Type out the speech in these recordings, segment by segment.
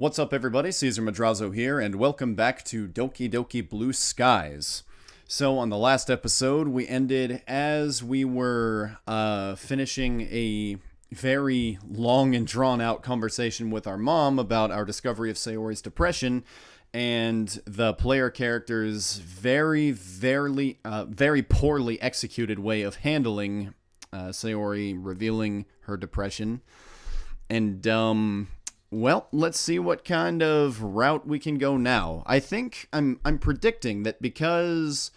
What's up, everybody? Caesar Madrazo here, and welcome back to Doki Doki Blue Skies. So, on the last episode, we ended as we were finishing a very long and drawn-out conversation with our mom about our discovery of Sayori's depression, and the player character's very poorly executed way of handling Sayori revealing her depression. And, well, let's see what kind of route we can go now. I think I'm predicting that because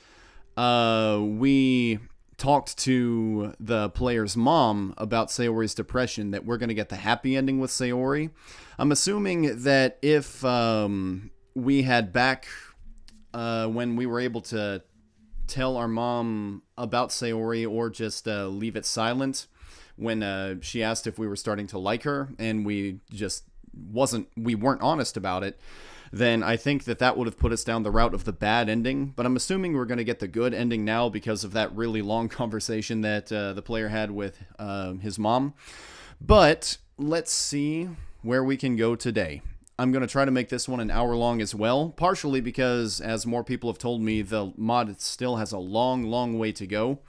we talked to the player's mom about Sayori's depression, that we're going to get the happy ending with Sayori. I'm assuming that if we had back when we were able to tell our mom about Sayori or just leave it silent when she asked if we were starting to like her and we weren't honest about it, then I think that would have put us down the route of the bad ending. But I'm assuming we're going to get the good ending now because of that really long conversation that the player had with his mom. But let's see where we can go today. I'm going to try to make this one an hour long as well, partially because, as more people have told me, the mod still has a long way to go.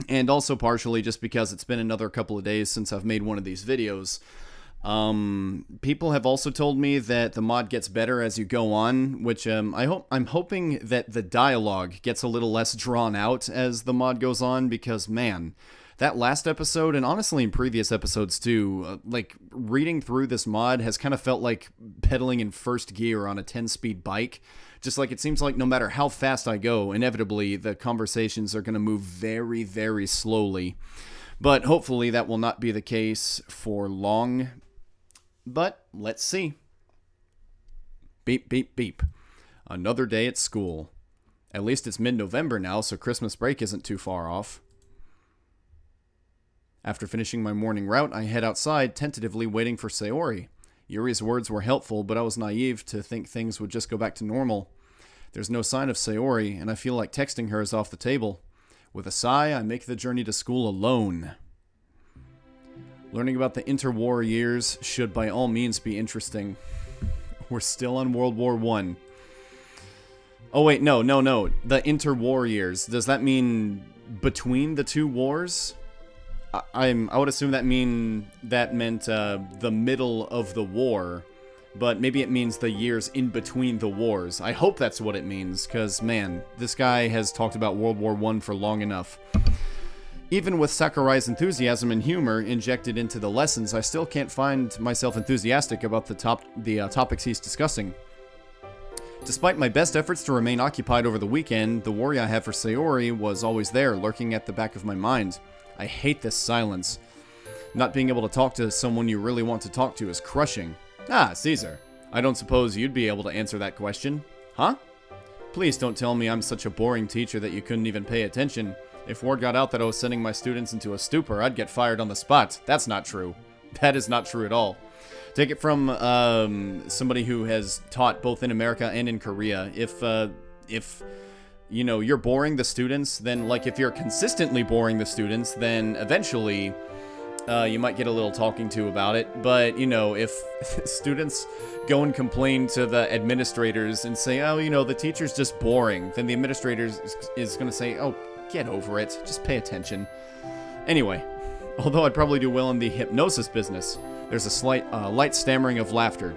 And also partially just because it's been another couple of days since I've made one of these videos. People have also told me that the mod gets better as you go on, which I'm hoping that the dialogue gets a little less drawn out as the mod goes on, because man, that last episode, and honestly in previous episodes too, like reading through this mod has kind of felt like pedaling in first gear on a 10-speed bike. Just like it seems like no matter how fast I go, inevitably the conversations are going to move very slowly. But hopefully that will not be the case for long. But let's see. Beep, beep, beep. Another day at school. At least it's mid-November now, so Christmas break isn't too far off. After finishing my morning route, I head outside, tentatively waiting for Sayori. Yuri's words were helpful, but I was naive to think things would just go back to normal. There's no sign of Sayori, and I feel like texting her is off the table. With a sigh, I make the journey to school alone. Learning about the interwar years should by all means be interesting. We're still on World War I. Oh wait, no. The interwar years. Does that mean between the two wars? I would assume that meant the middle of the war, but maybe it means the years in between the wars. I hope that's what it means, because man, this guy has talked about World War I for long enough. Even with Sakurai's enthusiasm and humor injected into the lessons, I still can't find myself enthusiastic about the topics he's discussing. Despite my best efforts to remain occupied over the weekend, the worry I have for Sayori was always there, lurking at the back of my mind. I hate this silence. Not being able to talk to someone you really want to talk to is crushing. Ah, Caesar. I don't suppose you'd be able to answer that question. Huh? Please don't tell me I'm such a boring teacher that you couldn't even pay attention. If word got out that I was sending my students into a stupor, I'd get fired on the spot. That's not true. That is not true at all. Take it from somebody who has taught both in America and in Korea. If you know, you're boring the students, then, like, if you're consistently boring the students, then eventually you might get a little talking to about it. But, you know, if students go and complain to the administrators and say, oh, you know, the teacher's just boring, then the administrator is going to say, oh, get over it. Just pay attention. Anyway, although I'd probably do well in the hypnosis business, there's a light stammering of laughter.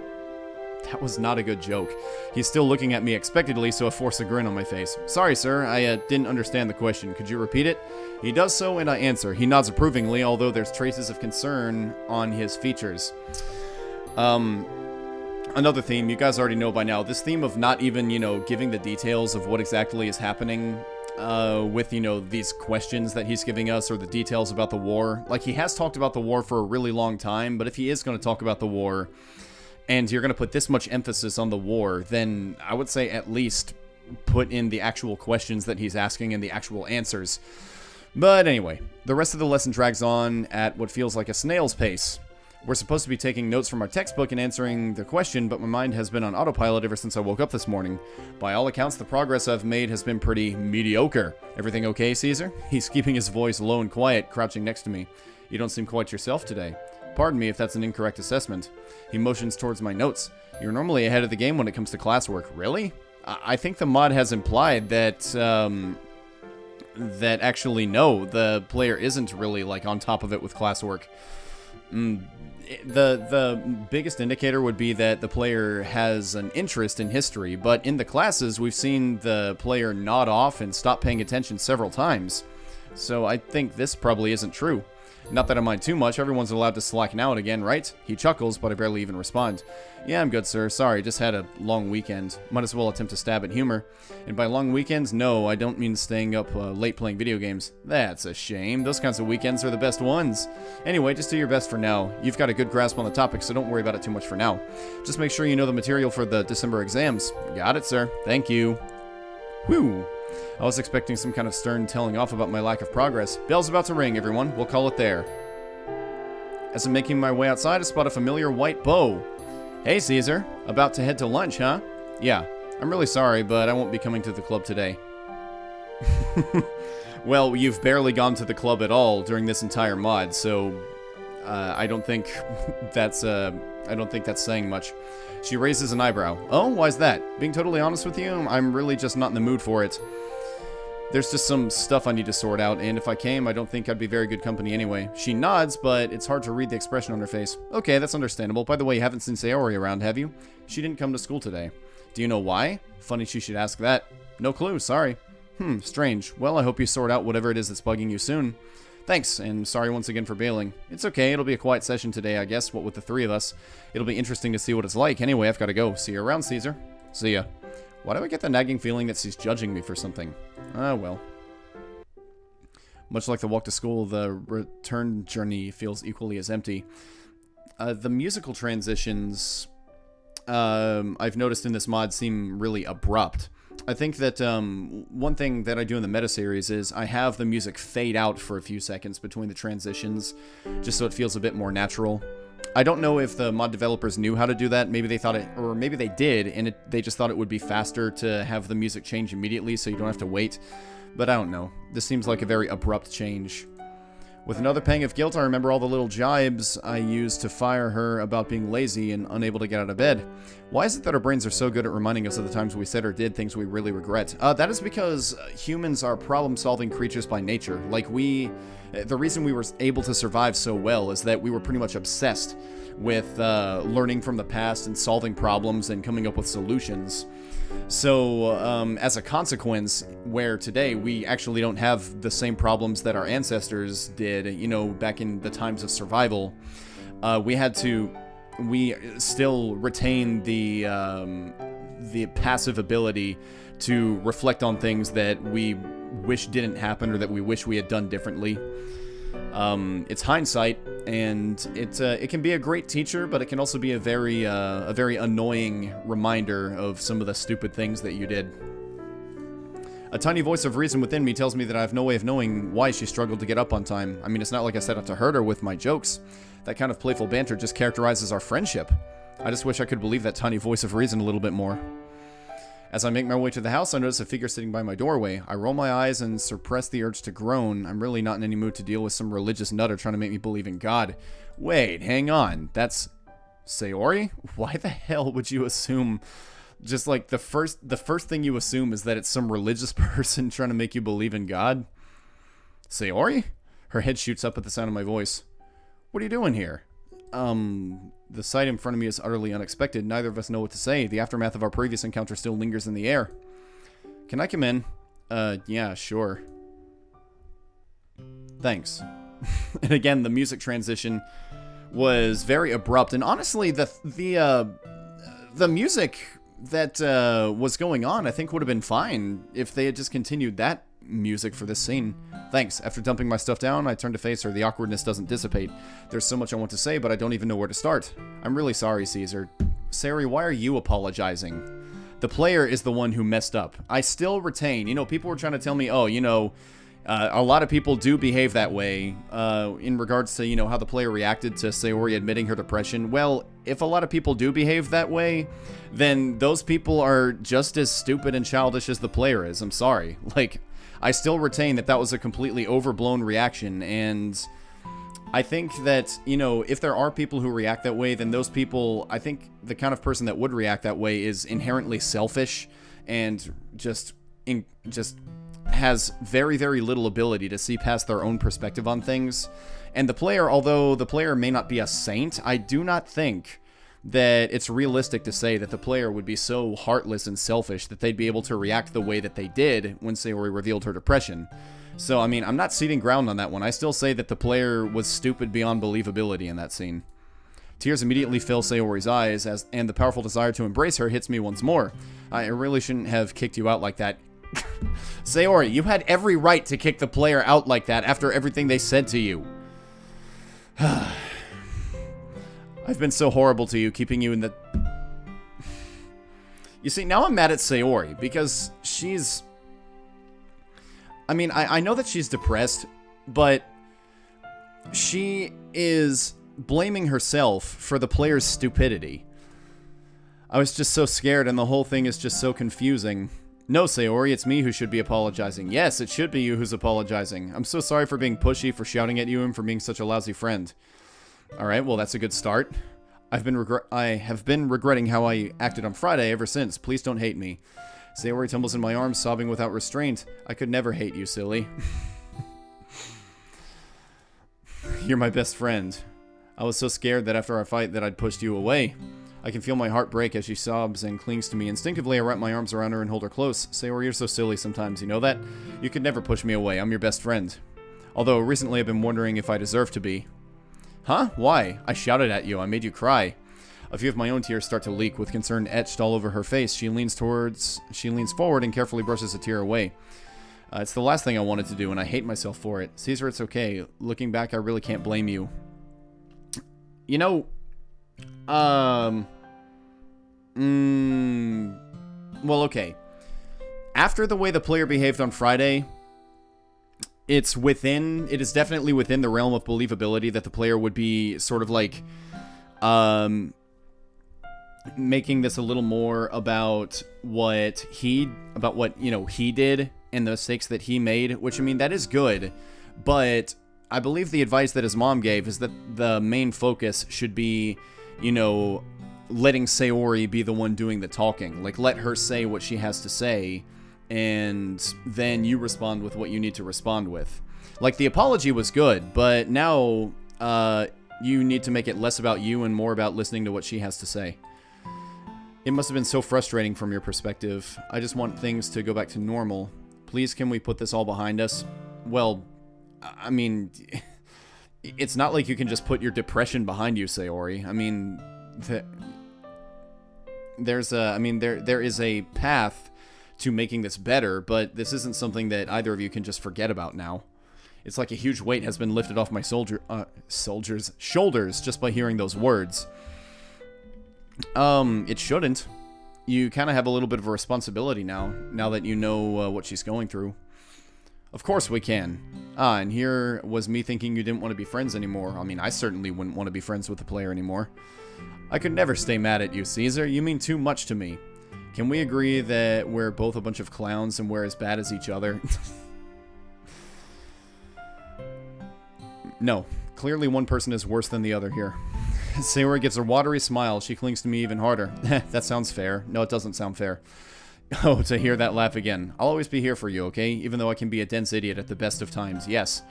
That was not a good joke. He's still looking at me expectedly, so I force a grin on my face. Sorry, sir, I didn't understand the question. Could you repeat it? He does so, and I answer. He nods approvingly, although there's traces of concern on his features. Another theme, you guys already know by now, this theme of not even, you know, giving the details of what exactly is happening with, you know, these questions that he's giving us, or the details about the war. Like, he has talked about the war for a really long time, but if he is going to talk about the war, and you're going to put this much emphasis on the war, then I would say at least put in the actual questions that he's asking and the actual answers. But anyway, the rest of the lesson drags on at what feels like a snail's pace. We're supposed to be taking notes from our textbook and answering the question, but my mind has been on autopilot ever since I woke up this morning. By all accounts, the progress I've made has been pretty mediocre. Everything okay, Caesar? He's keeping his voice low and quiet, crouching next to me. You don't seem quite yourself today. Pardon me if that's an incorrect assessment. He motions towards my notes. You're normally ahead of the game when it comes to classwork. Really? I think the mod has implied that, that actually, no, the player isn't really, like, on top of it with classwork. The biggest indicator would be that the player has an interest in history, but in the classes, we've seen the player nod off and stop paying attention several times. So I think this probably isn't true. Not that I mind too much, everyone's allowed to slacken out again, right? He chuckles, but I barely even respond. Yeah, I'm good, sir. Sorry, just had a long weekend. Might as well attempt to stab at humor. And by long weekends, no, I don't mean staying up late playing video games. That's a shame. Those kinds of weekends are the best ones. Anyway, just do your best for now. You've got a good grasp on the topic, so don't worry about it too much for now. Just make sure you know the material for the December exams. Got it, sir. Thank you. Whew. I was expecting some kind of stern telling off about my lack of progress. Bell's about to ring, everyone. We'll call it there. As I'm making my way outside, I spot a familiar white bow. Hey, Caesar. About to head to lunch, huh? Yeah. I'm really sorry, but I won't be coming to the club today. Well, you've barely gone to the club at all during this entire mod, so I don't think that's saying much. She raises an eyebrow. Oh, why's that? Being totally honest with you, I'm really just not in the mood for it. There's just some stuff I need to sort out, and if I came, I don't think I'd be very good company anyway. She nods, but it's hard to read the expression on her face. Okay, that's understandable. By the way, you haven't seen Sayori around, have you? She didn't come to school today. Do you know why? Funny she should ask that. No clue, sorry. Strange. Well, I hope you sort out whatever it is that's bugging you soon. Thanks, and sorry once again for bailing. It's okay, it'll be a quiet session today, I guess, what with the three of us. It'll be interesting to see what it's like. Anyway, I've got to go. See you around, Caesar. See ya. Why do I get the nagging feeling that she's judging me for something? Ah, well. Much like the walk to school, the return journey feels equally as empty. The musical transitions, I've noticed in this mod seem really abrupt. I think that one thing that I do in the meta series is I have the music fade out for a few seconds between the transitions, just so it feels a bit more natural. I don't know if the mod developers knew how to do that. Maybe they thought it, or maybe they did, and they just thought it would be faster to have the music change immediately so you don't have to wait. But I don't know. This seems like a very abrupt change. With another pang of guilt, I remember all the little jibes I used to fire her about being lazy and unable to get out of bed. Why is it that our brains are so good at reminding us of the times we said or did things we really regret? That is because humans are problem-solving creatures by nature. Like, the reason we were able to survive so well is that we were pretty much obsessed with learning from the past and solving problems and coming up with solutions. So, as a consequence, where today we actually don't have the same problems that our ancestors did, you know, back in the times of survival, we still retain the passive ability to reflect on things that we wish didn't happen or that we wish we had done differently. It's hindsight, and it can be a great teacher, but it can also be a very annoying reminder of some of the stupid things that you did. A tiny voice of reason within me tells me that I have no way of knowing why she struggled to get up on time. I mean, it's not like I set out to hurt her with my jokes. That kind of playful banter just characterizes our friendship. I just wish I could believe that tiny voice of reason a little bit more. As I make my way to the house, I notice a figure sitting by my doorway. I roll my eyes and suppress the urge to groan. I'm really not in any mood to deal with some religious nutter trying to make me believe in God. Wait, hang on. That's Sayori? Why the hell would you assume... Just like the first thing you assume is that it's some religious person trying to make you believe in God? Sayori? Her head shoots up at the sound of my voice. What are you doing here? The sight in front of me is utterly unexpected. Neither of us know what to say. The aftermath of our previous encounter still lingers in the air. Can I come in? Yeah, sure. Thanks. And again, the music transition was very abrupt. And honestly, the music that was going on, I think would have been fine if they had just continued that music for this scene. Thanks. After dumping my stuff down, I turn to face her. The awkwardness doesn't dissipate. There's so much I want to say, but I don't even know where to start. I'm really sorry, Caesar. Sayori, why are you apologizing? The player is the one who messed up. I still retain, you know, people were trying to tell me, oh, you know, a lot of people do behave that way in regards to, you know, how the player reacted to Sayori admitting her depression. Well, if a lot of people do behave that way, then those people are just as stupid and childish as the player is. I'm sorry. Like, I still retain that that was a completely overblown reaction, and I think that, you know, if there are people who react that way, then those people, I think the kind of person that would react that way is inherently selfish and just has very, very little ability to see past their own perspective on things. And the player, although the player may not be a saint, I do not think that it's realistic to say that the player would be so heartless and selfish that they'd be able to react the way that they did when Sayori revealed her depression. So, I mean, I'm not ceding ground on that one. I still say that the player was stupid beyond believability in that scene. Tears immediately fill Sayori's eyes, and the powerful desire to embrace her hits me once more. I really shouldn't have kicked you out like that. Sayori, you had every right to kick the player out like that after everything they said to you. I've been so horrible to you, keeping you in the... You see, now I'm mad at Sayori, because she's... I mean, I know that she's depressed, but she is blaming herself for the player's stupidity. I was just so scared, and the whole thing is just so confusing. No, Sayori, it's me who should be apologizing. Yes, it should be you who's apologizing. I'm so sorry for being pushy, for shouting at you, and for being such a lousy friend. Alright, well, that's a good start. I have been regretting how I acted on Friday ever since. Please don't hate me. Sayori tumbles in my arms, sobbing without restraint. I could never hate you, silly. You're my best friend. I was so scared that after our fight that I'd pushed you away. I can feel my heart break as she sobs and clings to me. Instinctively, I wrap my arms around her and hold her close. Sayori, you're so silly sometimes, you know that? You could never push me away. I'm your best friend. Although, recently I've been wondering if I deserve to be. Huh? Why? I shouted at you. I made you cry. A few of my own tears start to leak, with concern etched all over her face. She leans forward and carefully brushes a tear away. It's the last thing I wanted to do, and I hate myself for it. Caesar, it's okay. Looking back, I really can't blame you. You know, well, okay. After the way the player behaved on Friday, it is definitely within the realm of believability that the player would be sort of like, making this a little more about what he did and the mistakes that he made, which, I mean, that is good, but I believe the advice that his mom gave is that the main focus should be, you know, letting Sayori be the one doing the talking. Like, let her say what she has to say, and then you respond with what you need to respond with. Like, the apology was good, but now, you need to make it less about you and more about listening to what she has to say. It must have been so frustrating from your perspective. I just want things to go back to normal. Please, can we put this all behind us? Well, I mean, it's not like you can just put your depression behind you, Sayori. I mean, there is a path to making this better, but this isn't something that either of you can just forget about now. It's like a huge weight has been lifted off my shoulders just by hearing those words. It shouldn't. You kind of have a little bit of a responsibility now that you know what she's going through. Of course we can. And here was me thinking you didn't want to be friends anymore. I mean, I certainly wouldn't want to be friends with the player anymore. I could never stay mad at you, Caesar. You mean too much to me. Can we agree that we're both a bunch of clowns and we're as bad as each other? No. Clearly one person is worse than the other here. Sayori gives a watery smile. She clings to me even harder. That sounds fair. No, it doesn't sound fair. Oh, to hear that laugh again. I'll always be here for you, okay? Even though I can be a dense idiot at the best of times. Yes.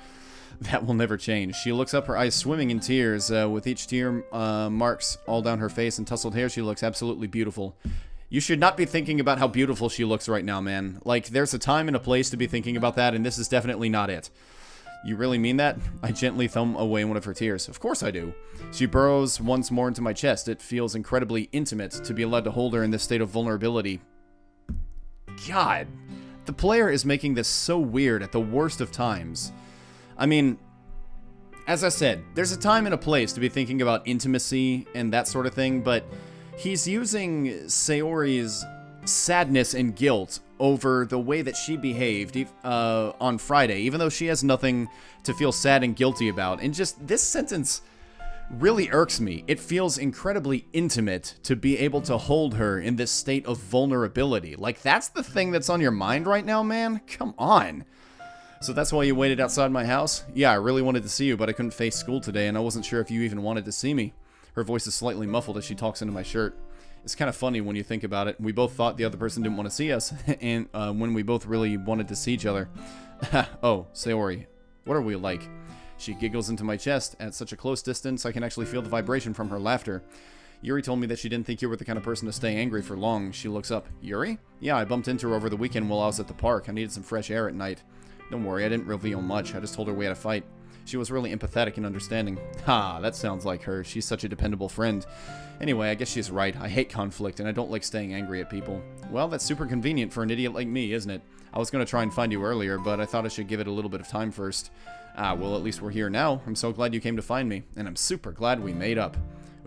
That will never change. She looks up, her eyes swimming in tears. With each tear marks all down her face and tousled hair, she looks absolutely beautiful. You should not be thinking about how beautiful she looks right now, man. Like, there's a time and a place to be thinking about that, and this is definitely not it. You really mean that? I gently thumb away one of her tears. Of course I do. She burrows once more into my chest. It feels incredibly intimate to be allowed to hold her in this state of vulnerability. God, the player is making this so weird at the worst of times. I mean, as I said, there's a time and a place to be thinking about intimacy and that sort of thing, but he's using Sayori's sadness and guilt over the way that she behaved on Friday, even though she has nothing to feel sad and guilty about. And just this sentence really irks me. It feels incredibly intimate to be able to hold her in this state of vulnerability. Like, that's the thing that's on your mind right now, man? Come on. So that's why you waited outside my house? Yeah, I really wanted to see you, but I couldn't face school today, and I wasn't sure if you even wanted to see me. Her voice is slightly muffled as she talks into my shirt. It's kind of funny when you think about it. We both thought the other person didn't want to see us, and when we both really wanted to see each other. Oh, Sayori, what are we like? She giggles into my chest. At such a close distance, I can actually feel the vibration from her laughter. Yuri told me that she didn't think you were the kind of person to stay angry for long. She looks up. Yuri? Yeah, I bumped into her over the weekend while I was at the park. I needed some fresh air at night. Don't worry, I didn't reveal much. I just told her we had a fight. She was really empathetic and understanding. Ha, that sounds like her. She's such a dependable friend. Anyway, I guess she's right. I hate conflict, and I don't like staying angry at people. Well, that's super convenient for an idiot like me, isn't it? I was going to try and find you earlier, but I thought I should give it a little bit of time first. Ah, well, at least we're here now. I'm so glad you came to find me, and I'm super glad we made up.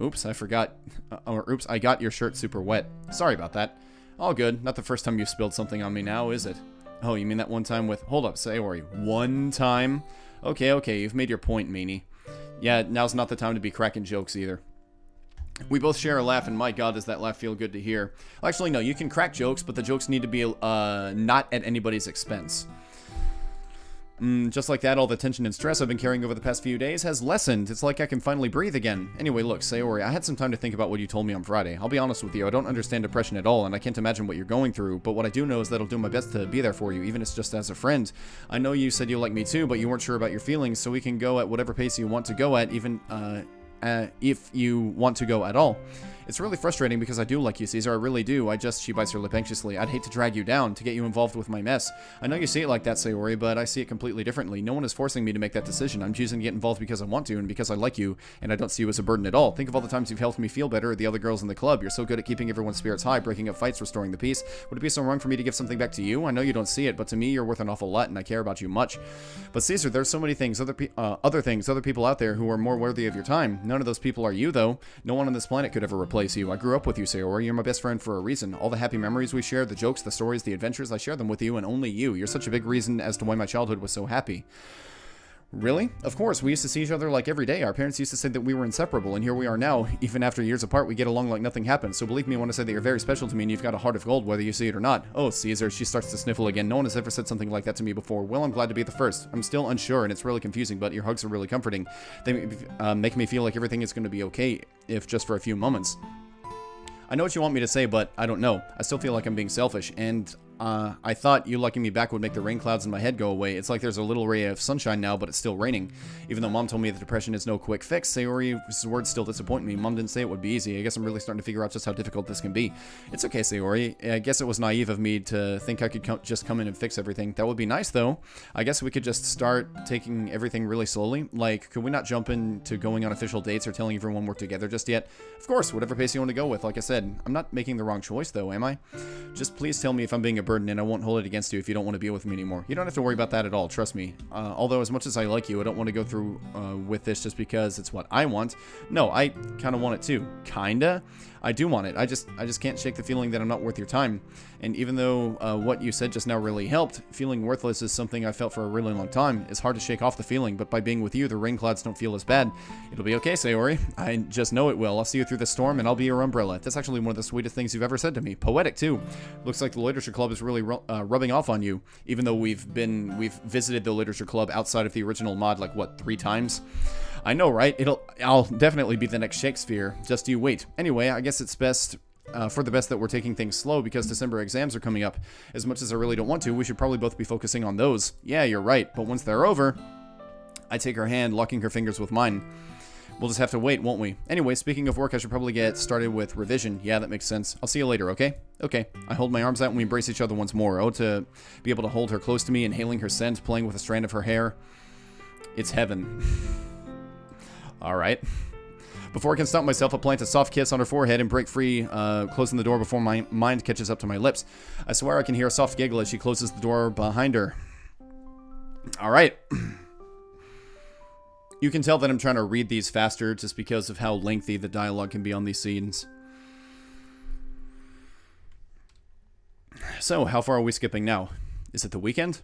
Oops, I forgot. Oops, I got your shirt super wet. Sorry about that. All good. Not the first time you've spilled something on me now, is it? Oh, you mean that one time with... Hold up, Sayori. One time? Okay, you've made your point, meanie. Yeah, now's not the time to be cracking jokes either. We both share a laugh, and my god, does that laugh feel good to hear. Actually, no, you can crack jokes, but the jokes need to be not at anybody's expense. Just like that, all the tension and stress I've been carrying over the past few days has lessened. It's like I can finally breathe again. Anyway, look, Sayori, I had some time to think about what you told me on Friday. I'll be honest with you, I don't understand depression at all, and I can't imagine what you're going through, but what I do know is that I'll do my best to be there for you, even if it's just as a friend. I know you said you like me too, but you weren't sure about your feelings, so we can go at whatever pace you want to go at, even if you want to go at all. It's really frustrating because I do like you, Caesar, I really do. She bites her lip anxiously. I'd hate to drag you down, to get you involved with my mess. I know you see it like that, Sayori, but I see it completely differently. No one is forcing me to make that decision. I'm choosing to get involved because I want to, and because I like you, and I don't see you as a burden at all. Think of all the times you've helped me feel better, or the other girls in the club. You're so good at keeping everyone's spirits high, breaking up fights, restoring the peace. Would it be so wrong for me to give something back to you? I know you don't see it, but to me, you're worth an awful lot, and I care about you much. But Caesar, there's so many things, other people out there who are more worthy of your time. None of those people are you, though. No one on this planet could ever replace you. I grew up with you, Sayori. You're my best friend for a reason. All the happy memories we share, the jokes, the stories, the adventures, I share them with you and only you. You're such a big reason as to why my childhood was so happy. Really? Of course, we used to see each other like every day. Our parents used to say that we were inseparable, and here we are now. Even after years apart, we get along like nothing happened. So believe me when I say that you're very special to me and you've got a heart of gold, whether you see it or not. Oh, Caesar, she starts to sniffle again. No one has ever said something like that to me before. Well, I'm glad to be the first. I'm still unsure, and it's really confusing, but your hugs are really comforting. They make me feel like everything is going to be okay, if just for a few moments. I know what you want me to say, but I don't know. I still feel like I'm being selfish, and I thought you liking me back would make the rain clouds in my head go away. It's like there's a little ray of sunshine now, but it's still raining. Even though Mom told me that depression is no quick fix, Sayori's words still disappoint me. Mom didn't say it would be easy. I guess I'm really starting to figure out just how difficult this can be. It's okay, Sayori. I guess it was naive of me to think I could just come in and fix everything. That would be nice, though. I guess we could just start taking everything really slowly. Like, could we not jump into going on official dates or telling everyone we're together just yet? Of course, whatever pace you want to go with. Like I said, I'm not making the wrong choice, though, am I? Just please tell me if I'm being a burden, and I won't hold it against you if you don't want to be with me anymore. You don't have to worry about that at all, trust me. Although as much as I like you, I don't want to go through with this just because it's what I want. No, I kind of want it too. Kinda? I do want it. I just can't shake the feeling that I'm not worth your time. And even though what you said just now really helped, feeling worthless is something I felt for a really long time. It's hard to shake off the feeling, but by being with you, the rain clouds don't feel as bad. It'll be okay, Sayori. I just know it will. I'll see you through the storm, and I'll be your umbrella. That's actually one of the sweetest things you've ever said to me. Poetic, too. Looks like the Literature Club is really rubbing off on you, even though we've visited the Literature Club outside of the original mod, like, what, 3 times? I know, right? I'll definitely be the next Shakespeare. Just you wait. Anyway, I guess it's best... for the best that we're taking things slow because December exams are coming up. As much as I really don't want to, we should probably both be focusing on those. Yeah, you're right, but once they're over, I take her hand, locking her fingers with mine. We'll just have to wait, won't we? Anyway, speaking of work, I should probably get started with revision. Yeah, that makes sense. I'll see you later, okay? Okay. I hold my arms out and we embrace each other once more. Oh, to be able to hold her close to me, inhaling her scent, playing with a strand of her hair. It's heaven. All right. Before I can stop myself, I'll plant a soft kiss on her forehead and break free, closing the door before my mind catches up to my lips. I swear I can hear a soft giggle as she closes the door behind her. Alright. You can tell that I'm trying to read these faster just because of how lengthy the dialogue can be on these scenes. So, how far are we skipping now? Is it the weekend?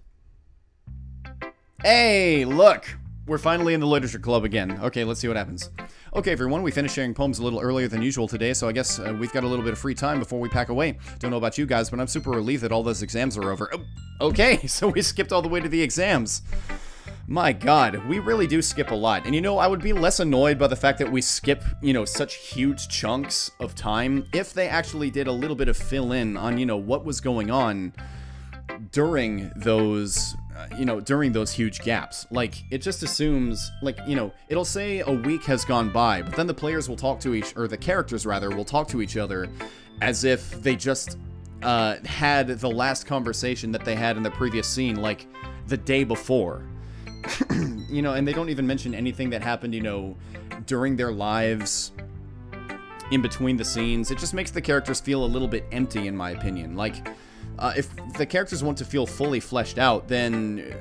Hey, look! We're finally in the literature club again. Okay, let's see what happens. Okay, everyone, we finished sharing poems a little earlier than usual today, so I guess we've got a little bit of free time before we pack away. Don't know about you guys, but I'm super relieved that all those exams are over. Oh, okay, so we skipped all the way to the exams. My god, we really do skip a lot. And you know, I would be less annoyed by the fact that we skip, you know, such huge chunks of time if they actually did a little bit of fill in on, you know, what was going on during those, during those huge gaps. Like, it just assumes, like, you know, it'll say a week has gone by, but then the players will talk to the characters rather, will talk to each other as if they just had the last conversation that they had in the previous scene, like, the day before. You know, and they don't even mention anything that happened, you know, during their lives, in between the scenes. It just makes the characters feel a little bit empty, in my opinion. Like, if the characters want to feel fully fleshed out, then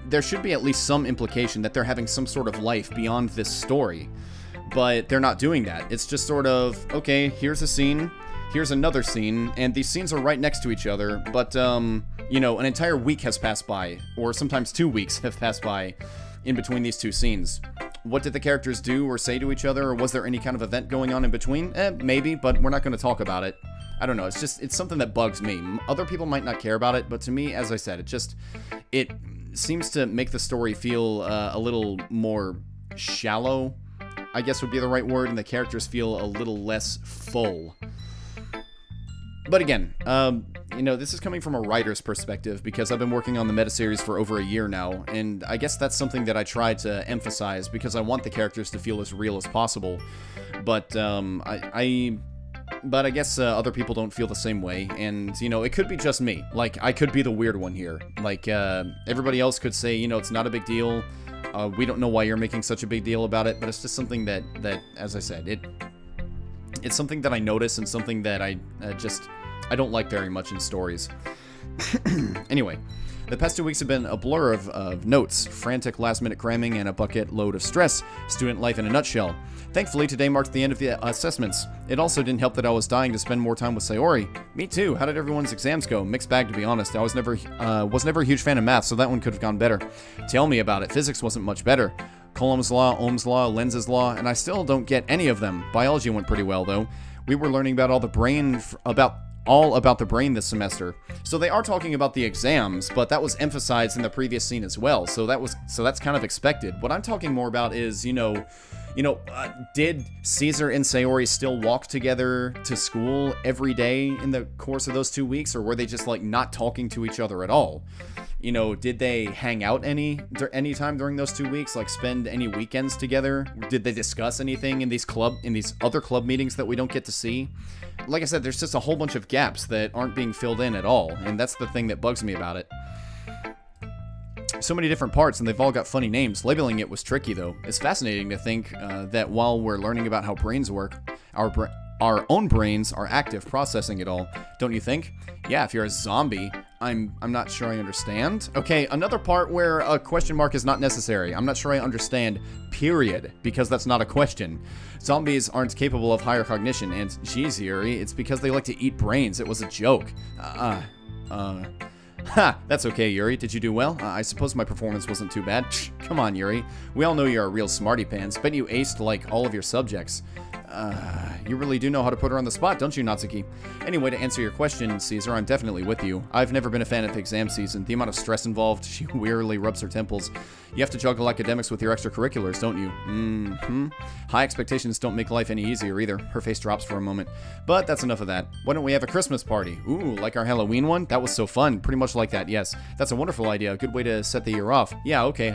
there should be at least some implication that they're having some sort of life beyond this story. But they're not doing that. It's just sort of, okay, here's a scene, here's another scene, and these scenes are right next to each other, but, you know, an entire week has passed by, or sometimes 2 weeks have passed by in between these two scenes. What did the characters do or say to each other, or was there any kind of event going on in between? Maybe, but we're not going to talk about it. I don't know, it's something that bugs me. Other people might not care about it, but to me, as I said, it seems to make the story feel a little more shallow, I guess would be the right word, and the characters feel a little less full. But again, you know, this is coming from a writer's perspective because I've been working on the meta series for over a year now, and I guess that's something that I try to emphasize because I want the characters to feel as real as possible. But I guess other people don't feel the same way, and, you know, it could be just me. Like, I could be the weird one here. Like, everybody else could say, you know, it's not a big deal. We don't know why you're making such a big deal about it, but it's just something that as I said, it's something that I notice and something that I don't like very much in stories. Anyway, the past 2 weeks have been a blur of notes, frantic last-minute cramming, and a bucket load of stress. Student life in a nutshell. Thankfully, today marked the end of the assessments. It also didn't help that I was dying to spend more time with Sayori. Me too. How did everyone's exams go? Mixed bag, to be honest. I was never a huge fan of math, so that one could have gone better. Tell me about it. Physics wasn't much better. Coulomb's law, Ohm's law, Lenz's law, and I still don't get any of them. Biology went pretty well, though. We were learning about all about the brain this semester. So they are talking about the exams, but that was emphasized in the previous scene as well. So that's kind of expected. What I'm talking more about is, did Caesar and Sayori still walk together to school every day in the course of those 2 weeks, or were they just like not talking to each other at all? You know, did they hang out any time during those 2 weeks? Like, spend any weekends together? Did they discuss anything in these other club meetings that we don't get to see? Like I said, there's just a whole bunch of gaps that aren't being filled in at all, and that's the thing that bugs me about it. So many different parts, and they've all got funny names. Labeling it was tricky, though. It's fascinating to think that while we're learning about how brains work, our own brains are active processing it all. Don't you think? Yeah, if you're a zombie, I'm not sure I understand. Okay, another part where a question mark is not necessary. I'm not sure I understand, period, because that's not a question. Zombies aren't capable of higher cognition, and geez, Yuri, it's because they like to eat brains. It was a joke. Ha, that's okay, Yuri. Did you do well? I suppose my performance wasn't too bad. Come on, Yuri. We all know you're a real smarty pants. Bet you aced, like, all of your subjects. You really do know how to put her on the spot, don't you, Natsuki? Anyway, to answer your question, Caesar, I'm definitely with you. I've never been a fan of exam season. The amount of stress involved, she wearily rubs her temples. You have to juggle academics with your extracurriculars, don't you? Mm-hmm. High expectations don't make life any easier either. Her face drops for a moment. But that's enough of that. Why don't we have a Christmas party? Ooh, like our Halloween one? That was so fun. Pretty much like that, yes. That's a wonderful idea. A good way to set the year off. Yeah, okay.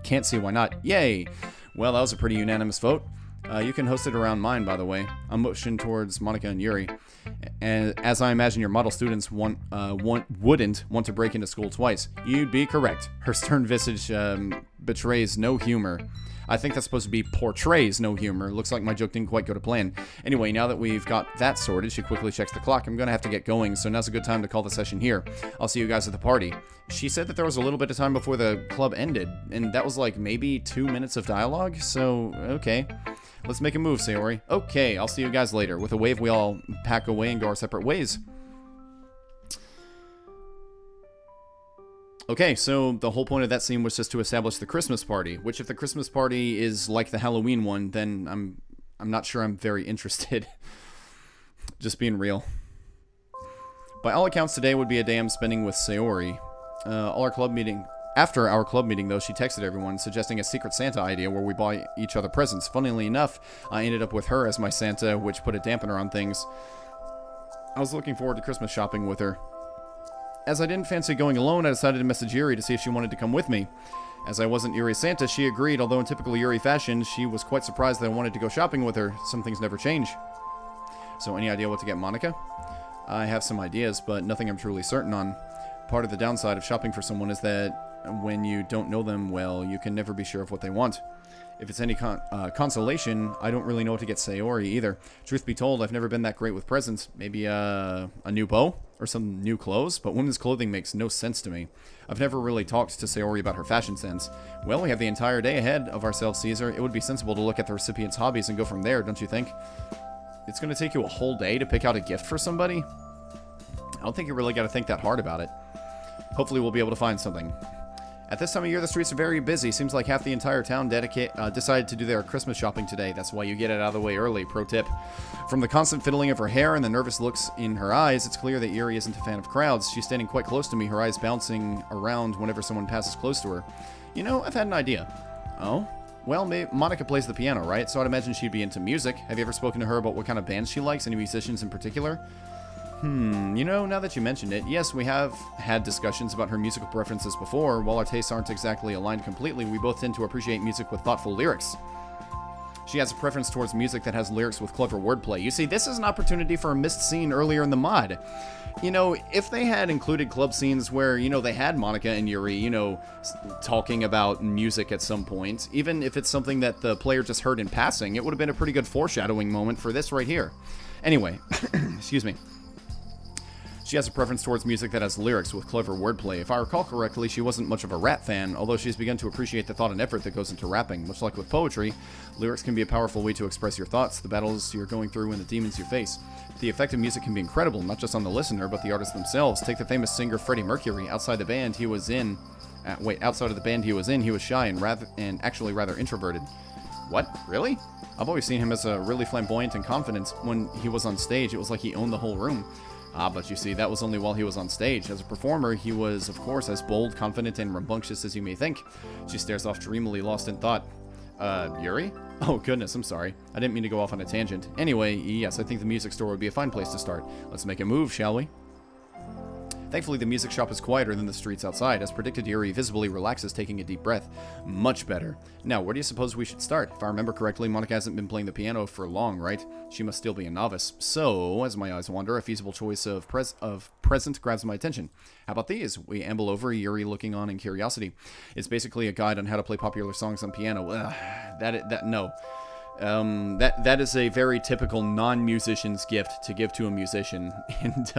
Can't see why not. Yay! Well, that was a pretty unanimous vote. You can host it around mine, by the way. I'm motioning towards Monika and Yuri. And as I imagine your model students wouldn't want to break into school twice. You'd be correct. Her stern visage betrays no humor. I think that's supposed to be portrays no humor. Looks like my joke didn't quite go to plan. Anyway, now that we've got that sorted, she quickly checks the clock. I'm going to have to get going, so now's a good time to call the session here. I'll see you guys at the party. She said that there was a little bit of time before the club ended, and that was like maybe 2 minutes of dialogue, so okay. Let's make a move, Sayori. Okay, I'll see you guys later. With a wave, we all pack away and go our separate ways. Okay, so the whole point of that scene was just to establish the Christmas party, which if the Christmas party is like the Halloween one, then I'm not sure I'm very interested. Just being real. By all accounts, today would be a day I'm spending with Sayori. After our club meeting, though, she texted everyone, suggesting a Secret Santa idea where we buy each other presents. Funnily enough, I ended up with her as my Santa, which put a dampener on things. I was looking forward to Christmas shopping with her. As I didn't fancy going alone, I decided to message Yuri to see if she wanted to come with me. As I wasn't Yuri's Santa, she agreed, although in typical Yuri fashion, she was quite surprised that I wanted to go shopping with her. Some things never change. So any idea what to get Monika? I have some ideas, but nothing I'm truly certain on. Part of the downside of shopping for someone is that when you don't know them well, you can never be sure of what they want. If it's any consolation, I don't really know what to get Sayori either. Truth be told, I've never been that great with presents. Maybe a new bow or some new clothes, but women's clothing makes no sense to me. I've never really talked to Sayori about her fashion sense. Well, we have the entire day ahead of ourselves, Caesar. It would be sensible to look at the recipient's hobbies and go from there, don't you think? It's going to take you a whole day to pick out a gift for somebody? I don't think you really got to think that hard about it. Hopefully we'll be able to find something. At this time of year, the streets are very busy. Seems like half the entire town decided to do their Christmas shopping today. That's why you get it out of the way early. Pro tip. From the constant fiddling of her hair and the nervous looks in her eyes, it's clear that Yuri isn't a fan of crowds. She's standing quite close to me, her eyes bouncing around whenever someone passes close to her. You know, I've had an idea. Oh? Well, Monika plays the piano, right? So I'd imagine she'd be into music. Have you ever spoken to her about what kind of bands she likes? Any musicians in particular? You know, now that you mentioned it, yes, we have had discussions about her musical preferences before. While our tastes aren't exactly aligned completely, we both tend to appreciate music with thoughtful lyrics. She has a preference towards music that has lyrics with clever wordplay. You see, this is an opportunity for a missed scene earlier in the mod. You know, if they had included club scenes where, you know, they had Monika and Yuri, you know, talking about music at some point, even if it's something that the player just heard in passing, it would have been a pretty good foreshadowing moment for this right here. Anyway, excuse me. She has a preference towards music that has lyrics with clever wordplay. If I recall correctly, she wasn't much of a rap fan, although she's begun to appreciate the thought and effort that goes into rapping. Much like with poetry, lyrics can be a powerful way to express your thoughts, the battles you're going through, and the demons you face. The effect of music can be incredible, not just on the listener, but the artists themselves. Take the famous singer Freddie Mercury. Outside of the band he was in, he was shy and actually rather introverted. What? Really? I've always seen him as a really flamboyant and confident. When he was on stage, it was like he owned the whole room. Ah, but you see, that was only while he was on stage. As a performer, he was, of course, as bold, confident, and rambunctious as you may think. She stares off dreamily, lost in thought. Yuri? Oh, goodness, I'm sorry. I didn't mean to go off on a tangent. Anyway, yes, I think the music store would be a fine place to start. Let's make a move, shall we? Thankfully, the music shop is quieter than the streets outside. As predicted, Yuri visibly relaxes, taking a deep breath. Much better. Now, where do you suppose we should start? If I remember correctly, Monika hasn't been playing the piano for long, right? She must still be a novice. So, as my eyes wander, a feasible choice of present grabs my attention. How about these? We amble over, Yuri looking on in curiosity. It's basically a guide on how to play popular songs on piano. No. That is a very typical non-musician's gift to give to a musician. And,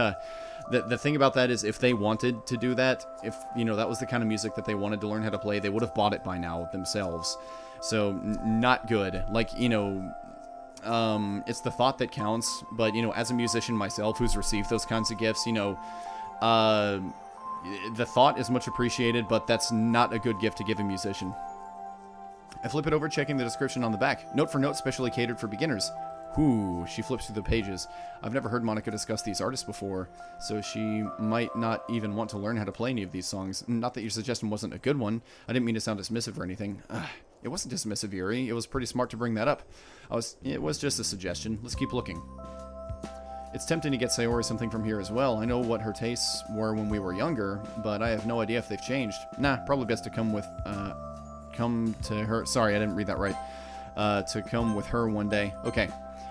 the thing about that is, if they wanted to do that, if, you know, that was the kind of music that they wanted to learn how to play, they would have bought it by now themselves. So, not good. Like, you know, it's the thought that counts, but, you know, as a musician myself who's received those kinds of gifts, you know, the thought is much appreciated, but that's not a good gift to give a musician. I flip it over, checking the description on the back. Note for note, specially catered for beginners. Ooh, she flips through the pages. I've never heard Monika discuss these artists before, so she might not even want to learn how to play any of these songs. Not that your suggestion wasn't a good one. I didn't mean to sound dismissive or anything. It wasn't dismissive, Yuri. It was pretty smart to bring that up. It was just a suggestion. Let's keep looking. It's tempting to get Sayori something from here as well. I know what her tastes were when we were younger, but I have no idea if they've changed. Nah, probably best to come to her. Sorry, I didn't read that right. To come with her one day. Okay.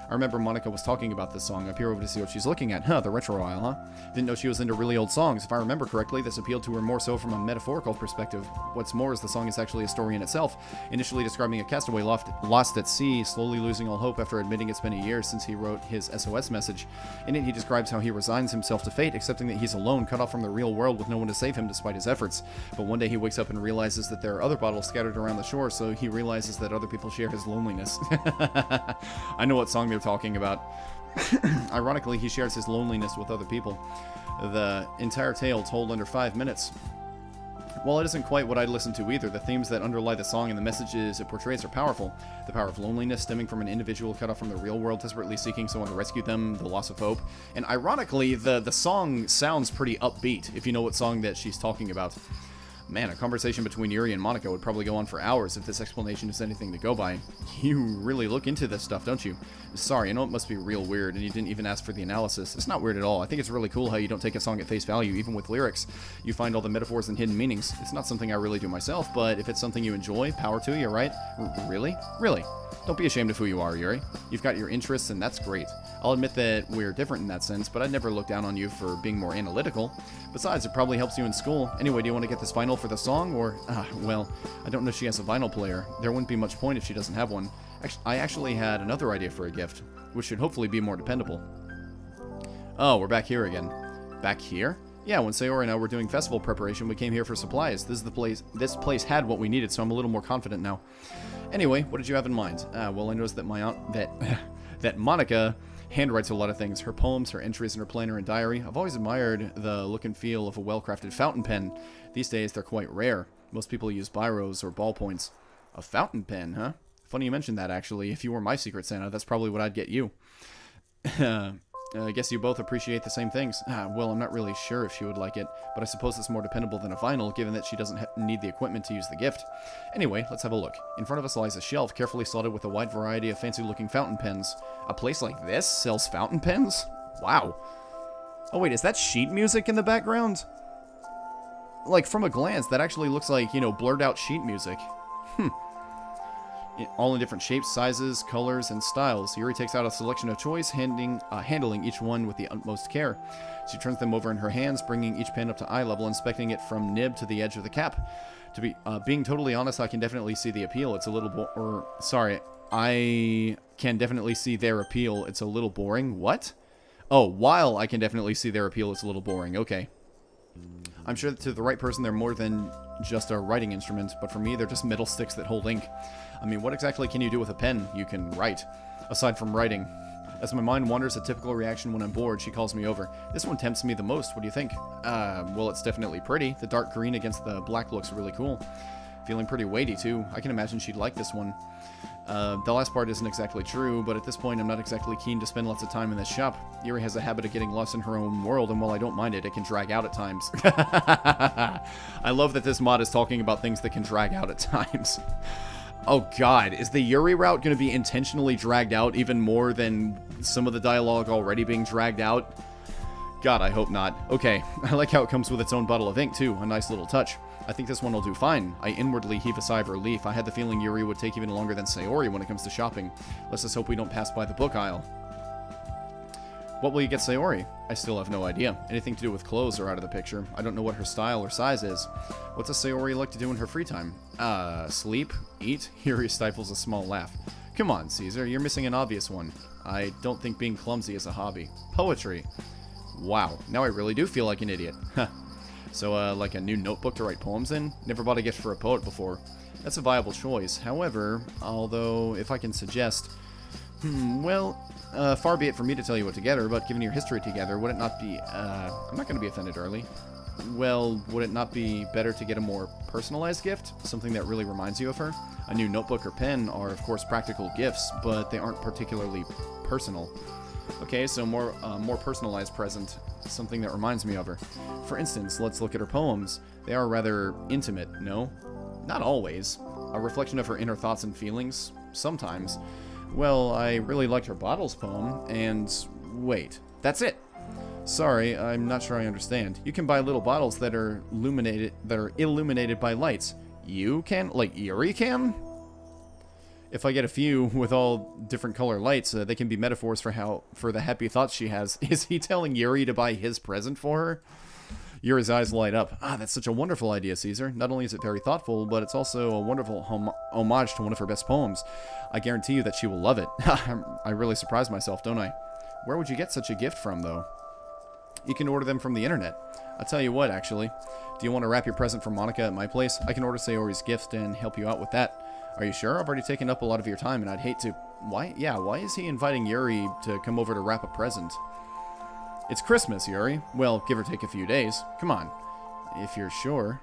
I remember Monika was talking about this song. I peer over to see what she's looking at. Huh, the retro aisle, huh? Didn't know she was into really old songs. If I remember correctly, this appealed to her more so from a metaphorical perspective. What's more is the song is actually a story in itself, initially describing a castaway lost at sea, slowly losing all hope after admitting it's been a year since he wrote his SOS message. In it, he describes how he resigns himself to fate, accepting that he's alone, cut off from the real world with no one to save him despite his efforts. But one day he wakes up and realizes that there are other bottles scattered around the shore, so he realizes that other people share his loneliness. I know what song they're talking about. Ironically, he shares his loneliness with other people. The entire tale told under 5 minutes. while it isn't quite what I'd listen to either, the themes that underlie the song and the messages it portrays are powerful. The power of loneliness stemming from an individual cut off from the real world, desperately seeking someone to rescue them, the loss of hope. And ironically, the song sounds pretty upbeat, if you know what song that she's talking about. Man, a conversation between Yuri and Monika would probably go on for hours if this explanation is anything to go by. You really look into this stuff, don't you? Sorry, I know it must be real weird, and you didn't even ask for the analysis. It's not weird at all. I think it's really cool how you don't take a song at face value, even with lyrics. You find all the metaphors and hidden meanings. It's not something I really do myself, but if it's something you enjoy, power to you, right? Really? Really? Don't be ashamed of who you are, Yuri. You've got your interests, and that's great. I'll admit that we're different in that sense, but I'd never look down on you for being more analytical. Besides, it probably helps you in school. Anyway, do you want to get this vinyl for the song, or... well, I don't know if she has a vinyl player. There wouldn't be much point if she doesn't have one. I actually had another idea for a gift, which should hopefully be more dependable. Oh, we're back here again. Back here? Yeah, when Sayori and I were doing festival preparation, we came here for supplies. This place had what we needed, so I'm a little more confident now. Anyway, what did you have in mind? Well, I noticed that that Monika handwrites a lot of things. Her poems, her entries in her planner and diary. I've always admired the look and feel of a well-crafted fountain pen. These days, they're quite rare. Most people use biros or ballpoints. A fountain pen, huh? Funny you mentioned that, actually. If you were my Secret Santa, that's probably what I'd get you. I guess you both appreciate the same things. Well, I'm not really sure if she would like it, but I suppose it's more dependable than a vinyl, given that she doesn't need the equipment to use the gift. Anyway, let's have a look. In front of us lies a shelf, carefully slotted with a wide variety of fancy-looking fountain pens. A place like this sells fountain pens? Wow. Oh wait, is that sheet music in the background? Like, from a glance, that actually looks like, you know, blurred-out sheet music. All in different shapes, sizes, colors, and styles. Yuri takes out a selection of choice, handling each one with the utmost care. She turns them over in her hands, bringing each pen up to eye level, inspecting it from nib to the edge of the cap. Being totally honest, I can definitely see the appeal. It's a little I can definitely see their appeal. It's a little boring. What? Oh, while I can definitely see their appeal, it's a little boring. Okay. I'm sure that to the right person, they're more than just a writing instrument, but for me, they're just metal sticks that hold ink. I mean, what exactly can you do with a pen? You can write, aside from writing. As my mind wanders, a typical reaction when I'm bored, she calls me over. This one tempts me the most. What do you think? Well, it's definitely pretty. The dark green against the black looks really cool. Feeling pretty weighty, too. I can imagine she'd like this one. The last part isn't exactly true, but at this point I'm not exactly keen to spend lots of time in this shop. Yuri has a habit of getting lost in her own world, and while I don't mind it, it can drag out at times. I love that this mod is talking about things that can drag out at times. Oh god, is the Yuri route going to be intentionally dragged out even more than some of the dialogue already being dragged out? God, I hope not. Okay, I like how it comes with its own bottle of ink too, a nice little touch. I think this one will do fine. I inwardly heave a sigh of relief. I had the feeling Yuri would take even longer than Sayori when it comes to shopping. Let's just hope we don't pass by the book aisle. What will you get Sayori? I still have no idea. Anything to do with clothes are out of the picture. I don't know what her style or size is. What's a Sayori like to do in her free time? Sleep? Eat? Yuri stifles a small laugh. Come on, Caesar, you're missing an obvious one. I don't think being clumsy is a hobby. Poetry. Wow, now I really do feel like an idiot. Huh. So, like a new notebook to write poems in? Never bought a gift for a poet before. That's a viable choice. However, although, if I can suggest... far be it for me to tell you what to get her, but given your history together, would it not be... I'm not going to be offended early. Well, would it not be better to get a more personalized gift? Something that really reminds you of her? A new notebook or pen are, of course, practical gifts, but they aren't particularly personal. Okay, so more personalized present, something that reminds me of her. For instance, let's look at her poems. They are rather intimate, no? Not always. A reflection of her inner thoughts and feelings, sometimes. Well, I really liked her Bottles poem, and... wait, that's it! Sorry, I'm not sure I understand. You can buy little bottles that are illuminated by lights. You can? Like Yuri can? If I get a few with all different color lights, they can be metaphors for the happy thoughts she has. Is he telling Yuri to buy his present for her? Yuri's eyes light up. Ah, that's such a wonderful idea, Caesar. Not only is it very thoughtful, but it's also a wonderful homage to one of her best poems. I guarantee you that she will love it. I really surprised myself, don't I? Where would you get such a gift from, though? You can order them from the internet. I'll tell you what, actually. Do you want to wrap your present for Monika at my place? I can order Sayori's gift and help you out with that. Are you sure? I've already taken up a lot of your time, and I'd hate to... Why? Yeah, why is he inviting Yuri to come over to wrap a present? It's Christmas, Yuri. Well, give or take a few days. Come on. If you're sure.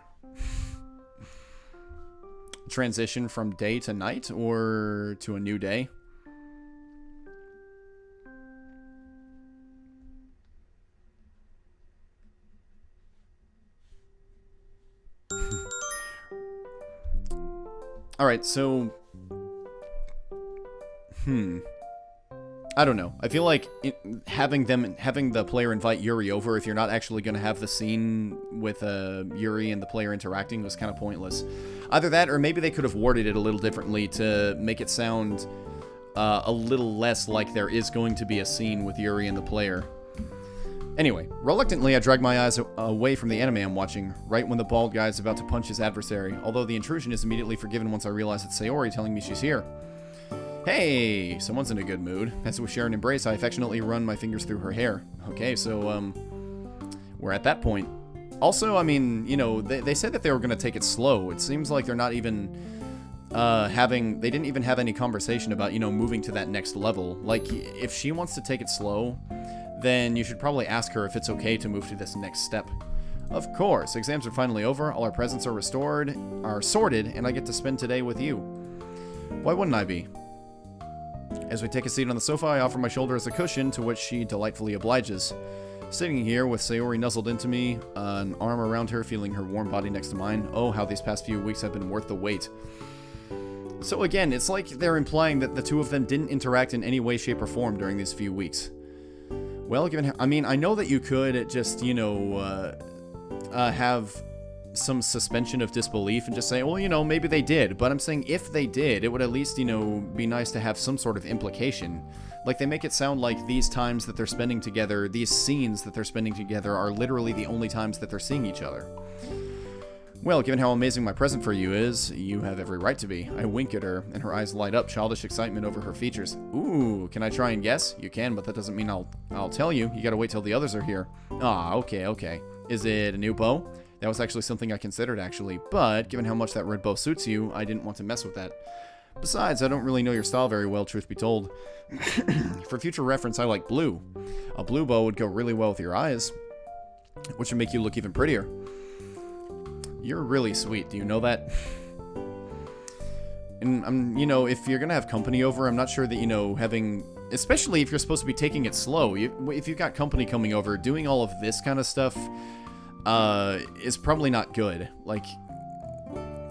transition from day to night or to a new day. Alright, so... I don't know. I feel like having the player invite Yuri over if you're not actually going to have the scene with Yuri and the player interacting was kind of pointless. Either that, or maybe they could have worded it a little differently to make it sound a little less like there is going to be a scene with Yuri and the player. Anyway, reluctantly I drag my eyes away from the anime I'm watching, right when the bald guy is about to punch his adversary, although the intrusion is immediately forgiven once I realize it's Sayori telling me she's here. Hey, someone's in a good mood. As we share an embrace, I affectionately run my fingers through her hair. Okay, so, we're at that point. Also, I mean, you know, they said that they were going to take it slow. It seems like they're not even, they didn't even have any conversation about, you know, moving to that next level. Like, if she wants to take it slow, then you should probably ask her if it's okay to move to this next step. Of course, exams are finally over, all our presents are sorted, and I get to spend today with you. Why wouldn't I be? As we take a seat on the sofa, I offer my shoulder as a cushion, to which she delightfully obliges. Sitting here with Sayori nuzzled into me, an arm around her, feeling her warm body next to mine. Oh, how these past few weeks have been worth the wait. So again, it's like they're implying that the two of them didn't interact in any way, shape, or form during these few weeks. Well, I mean, I know that you could just, you know, have some suspension of disbelief and just say, well, you know, maybe they did. But I'm saying if they did, it would at least, you know, be nice to have some sort of implication. Like, they make it sound like these times that they're spending together, these scenes that they're spending together are literally the only times that they're seeing each other. Well, given how amazing my present for you is, you have every right to be. I wink at her, and her eyes light up, childish excitement over her features. Ooh, can I try and guess? You can, but that doesn't mean I'll tell you. You gotta wait till the others are here. Ah, okay. Is it a new bow? That was actually something I considered, actually, but given how much that red bow suits you, I didn't want to mess with that. Besides, I don't really know your style very well, truth be told. For future reference, I like blue. A blue bow would go really well with your eyes, which would make you look even prettier. You're really sweet, do you know that? And, you know, if you're gonna have company over, I'm not sure that, you know, especially if you're supposed to be taking it slow, if you've got company coming over, doing all of this kind of stuff, is probably not good. Like,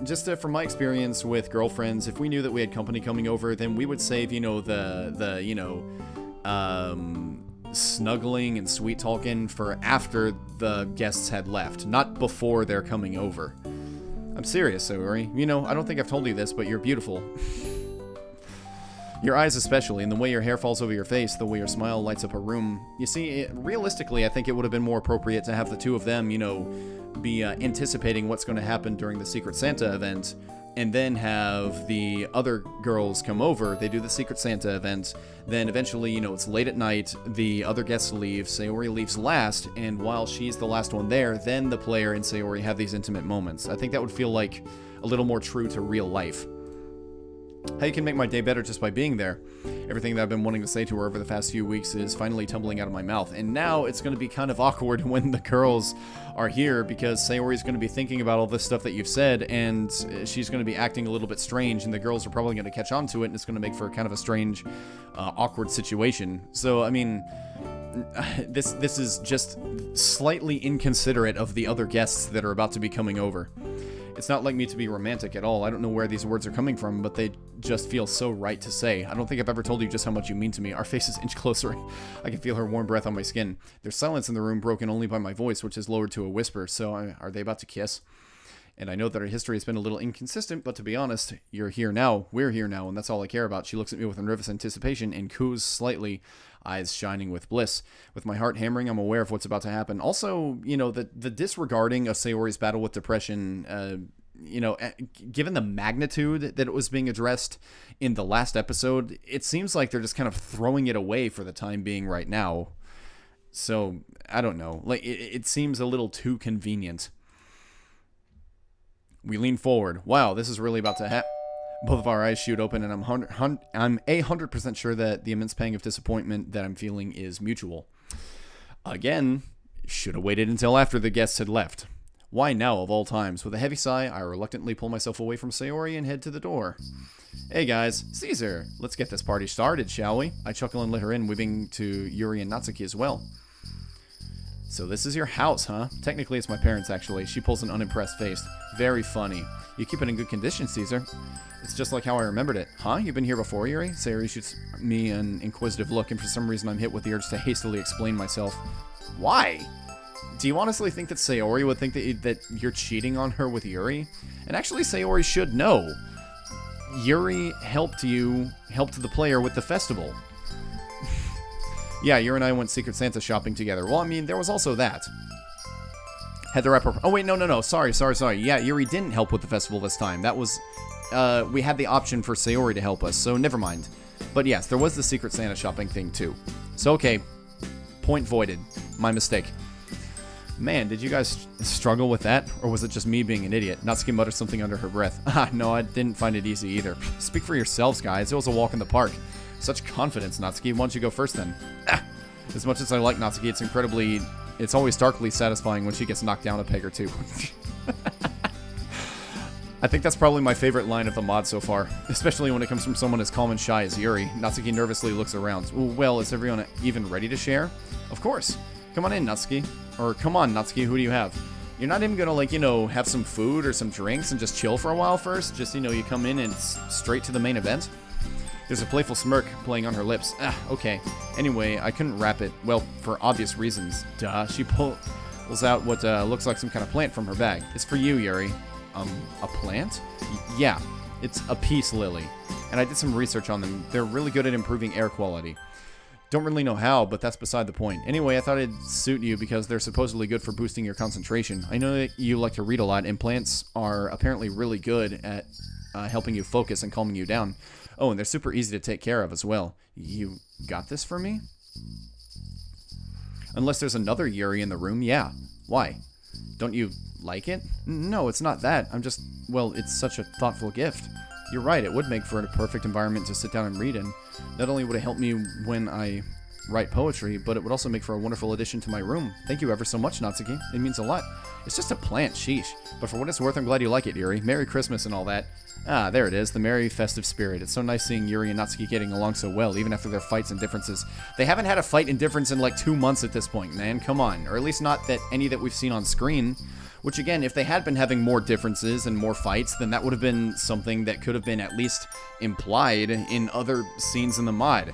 just from my experience with girlfriends, if we knew that we had company coming over, then we would save, you know, the you know, snuggling and sweet talking for after the guests had left, not before they're coming over. I'm serious, Sayori. You know, I don't think I've told you this, but you're beautiful. Your eyes especially, and the way your hair falls over your face, the way your smile lights up a room. You see, realistically, I think it would have been more appropriate to have the two of them, you know, be anticipating what's going to happen during the Secret Santa event, and then have the other girls come over, they do the Secret Santa event, then eventually, you know, it's late at night, the other guests leave, Sayori leaves last, and while she's the last one there, then the player and Sayori have these intimate moments. I think that would feel like a little more true to real life. How you can make my day better just by being there. Everything that I've been wanting to say to her over the past few weeks is finally tumbling out of my mouth, and now it's going to be kind of awkward when the girls are here, because Sayori's going to be thinking about all this stuff that you've said, and she's going to be acting a little bit strange, and the girls are probably going to catch on to it, and it's going to make for kind of a strange, awkward situation. So, I mean, this is just slightly inconsiderate of the other guests that are about to be coming over. It's not like me to be romantic at all. I don't know where these words are coming from, but they just feel so right to say. I don't think I've ever told you just how much you mean to me. Our faces inch closer. I can feel her warm breath on my skin. There's silence in the room, broken only by my voice, which is lowered to a whisper. So, are they about to kiss? And I know that our history has been a little inconsistent, but to be honest, you're here now, we're here now, and that's all I care about. She looks at me with a nervous anticipation and coos slightly, eyes shining with bliss. With my heart hammering, I'm aware of what's about to happen. Also, you know, the disregarding of Sayori's battle with depression, you know, given the magnitude that it was being addressed in the last episode, it seems like they're just kind of throwing it away for the time being right now. So, I don't know. Like, it seems a little too convenient. We lean forward. Wow, this is really about to happen. Both of our eyes shoot open, and I'm 100% sure that the immense pang of disappointment that I'm feeling is mutual. Again, should have waited until after the guests had left. Why now, of all times? With a heavy sigh, I reluctantly pull myself away from Sayori and head to the door. Hey guys, Caesar! Let's get this party started, shall we? I chuckle and let her in, waving to Yuri and Natsuki as well. So this is your house, huh? Technically, it's my parents', actually. She pulls an unimpressed face. Very funny. You keep it in good condition, Caesar. It's just like how I remembered it. Huh? You've been here before, Yuri? Sayori shoots me an inquisitive look, and for some reason I'm hit with the urge to hastily explain myself. Why? Do you honestly think that Sayori would think that you're cheating on her with Yuri? And actually, Sayori should know. Yuri helped the player with the festival. Yeah, Yuri and I went Secret Santa shopping together. Well, I mean, there was also that. Had the rapper... Oh, wait, no. Sorry. Yeah, Yuri didn't help with the festival this time. That was... we had the option for Sayori to help us, so never mind. But yes, there was the Secret Santa shopping thing, too. So, okay. Point voided. My mistake. Man, did you guys struggle with that? Or was it just me being an idiot? Natsuki muttered something under her breath. No, I didn't find it easy either. Speak for yourselves, guys. It was a walk in the park. Such confidence, Natsuki. Why don't you go first, then? As much as I like Natsuki, it's always darkly satisfying when she gets knocked down a peg or two. I think that's probably my favorite line of the mod so far, especially when it comes from someone as calm and shy as Yuri. Natsuki nervously looks around. Well, is everyone even ready to share? Of course. Come on in, Natsuki. Or, come on, Natsuki, who do you have? You're not even gonna, like, have some food or some drinks and just chill for a while first? Just, you come in and straight to the main event? There's a playful smirk playing on her lips. Okay. Anyway, I couldn't wrap it. Well, for obvious reasons. Duh. She pulls out what looks like some kind of plant from her bag. It's for you, Yuri. A plant? Yeah. It's a peace lily. And I did some research on them. They're really good at improving air quality. Don't really know how, but that's beside the point. Anyway, I thought it'd suit you because they're supposedly good for boosting your concentration. I know that you like to read a lot, and plants are apparently really good at helping you focus and calming you down. Oh, and they're super easy to take care of as well. You got this for me? Unless there's another Yuri in the room, yeah. Why? Don't you like it? No, it's not that. Well, it's such a thoughtful gift. You're right, it would make for a perfect environment to sit down and read in. Not only would it help me when I write poetry, but it would also make for a wonderful addition to my room. Thank you ever so much, Natsuki. It means a lot. It's just a plant, sheesh. But for what it's worth, I'm glad you like it, Yuri. Merry Christmas and all that. Ah, there it is, the merry festive spirit. It's so nice seeing Yuri and Natsuki getting along so well, even after their fights and differences. They haven't had a fight and difference in like 2 months at this point, man. Come on. Or at least not that any that we've seen on screen. Which again, if they had been having more differences and more fights, then that would have been something that could have been at least implied in other scenes in the mod.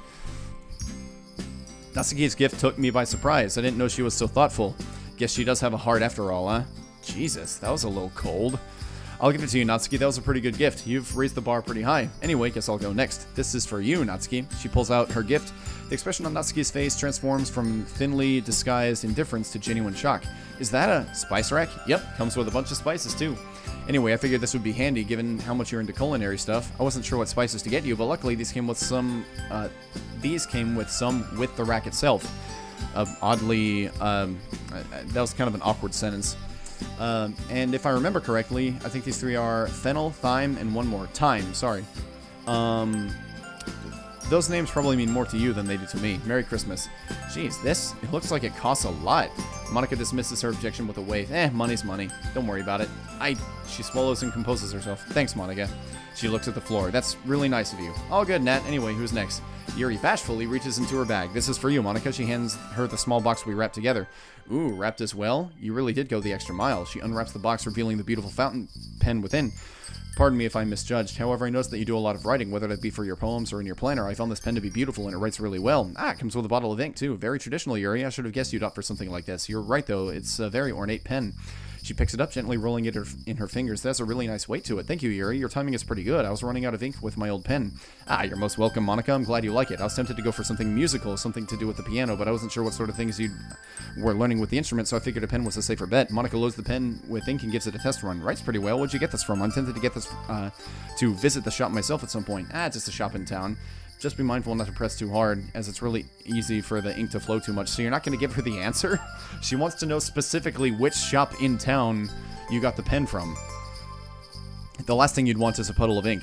Natsuki's gift took me by surprise. I didn't know she was so thoughtful. Guess she does have a heart after all, huh? Jesus, that was a little cold. I'll give it to you, Natsuki. That was a pretty good gift. You've raised the bar pretty high. Anyway, guess I'll go next. This is for you, Natsuki. She pulls out her gift. The expression on Natsuki's face transforms from thinly disguised indifference to genuine shock. Is that a spice rack? Yep, comes with a bunch of spices, too. Anyway, I figured this would be handy, given how much you're into culinary stuff. I wasn't sure what spices to get you, but luckily these came with some with the rack itself. Oddly, that was kind of an awkward sentence. And if I remember correctly, I think these 3 are fennel, thyme, and one more. Thyme, sorry. Those names probably mean more to you than they do to me. Merry Christmas. Jeez, it looks like it costs a lot. Monika dismisses her objection with a wave. Money's money. Don't worry about it. She swallows and composes herself. Thanks, Monika. She looks at the floor. That's really nice of you. All good, Nat. Anyway, who's next? Yuri bashfully reaches into her bag. This is for you, Monika. She hands her the small box we wrapped together. Ooh, wrapped as well? You really did go the extra mile. She unwraps the box, revealing the beautiful fountain pen within. Pardon me if I misjudged. However, I noticed that you do a lot of writing, whether that be for your poems or in your planner. I found this pen to be beautiful, and it writes really well. It comes with a bottle of ink, too. Very traditional, Yuri. I should have guessed you'd opt for something like this. You're right, though. It's a very ornate pen. She picks it up, gently rolling it in her fingers. That's a really nice weight to it. Thank you, Yuri. Your timing is pretty good. I was running out of ink with my old pen. You're most welcome, Monika. I'm glad you like it. I was tempted to go for something musical, something to do with the piano, but I wasn't sure what sort of things you were learning with the instrument, so I figured a pen was a safer bet. Monika loads the pen with ink and gives it a test run. Writes pretty well. Where'd you get this from? I'm tempted to get this to visit the shop myself at some point. Just a shop in town. Just be mindful not to press too hard, as it's really easy for the ink to flow too much. So you're not going to give her the answer? She wants to know specifically which shop in town you got the pen from. The last thing you'd want is a puddle of ink.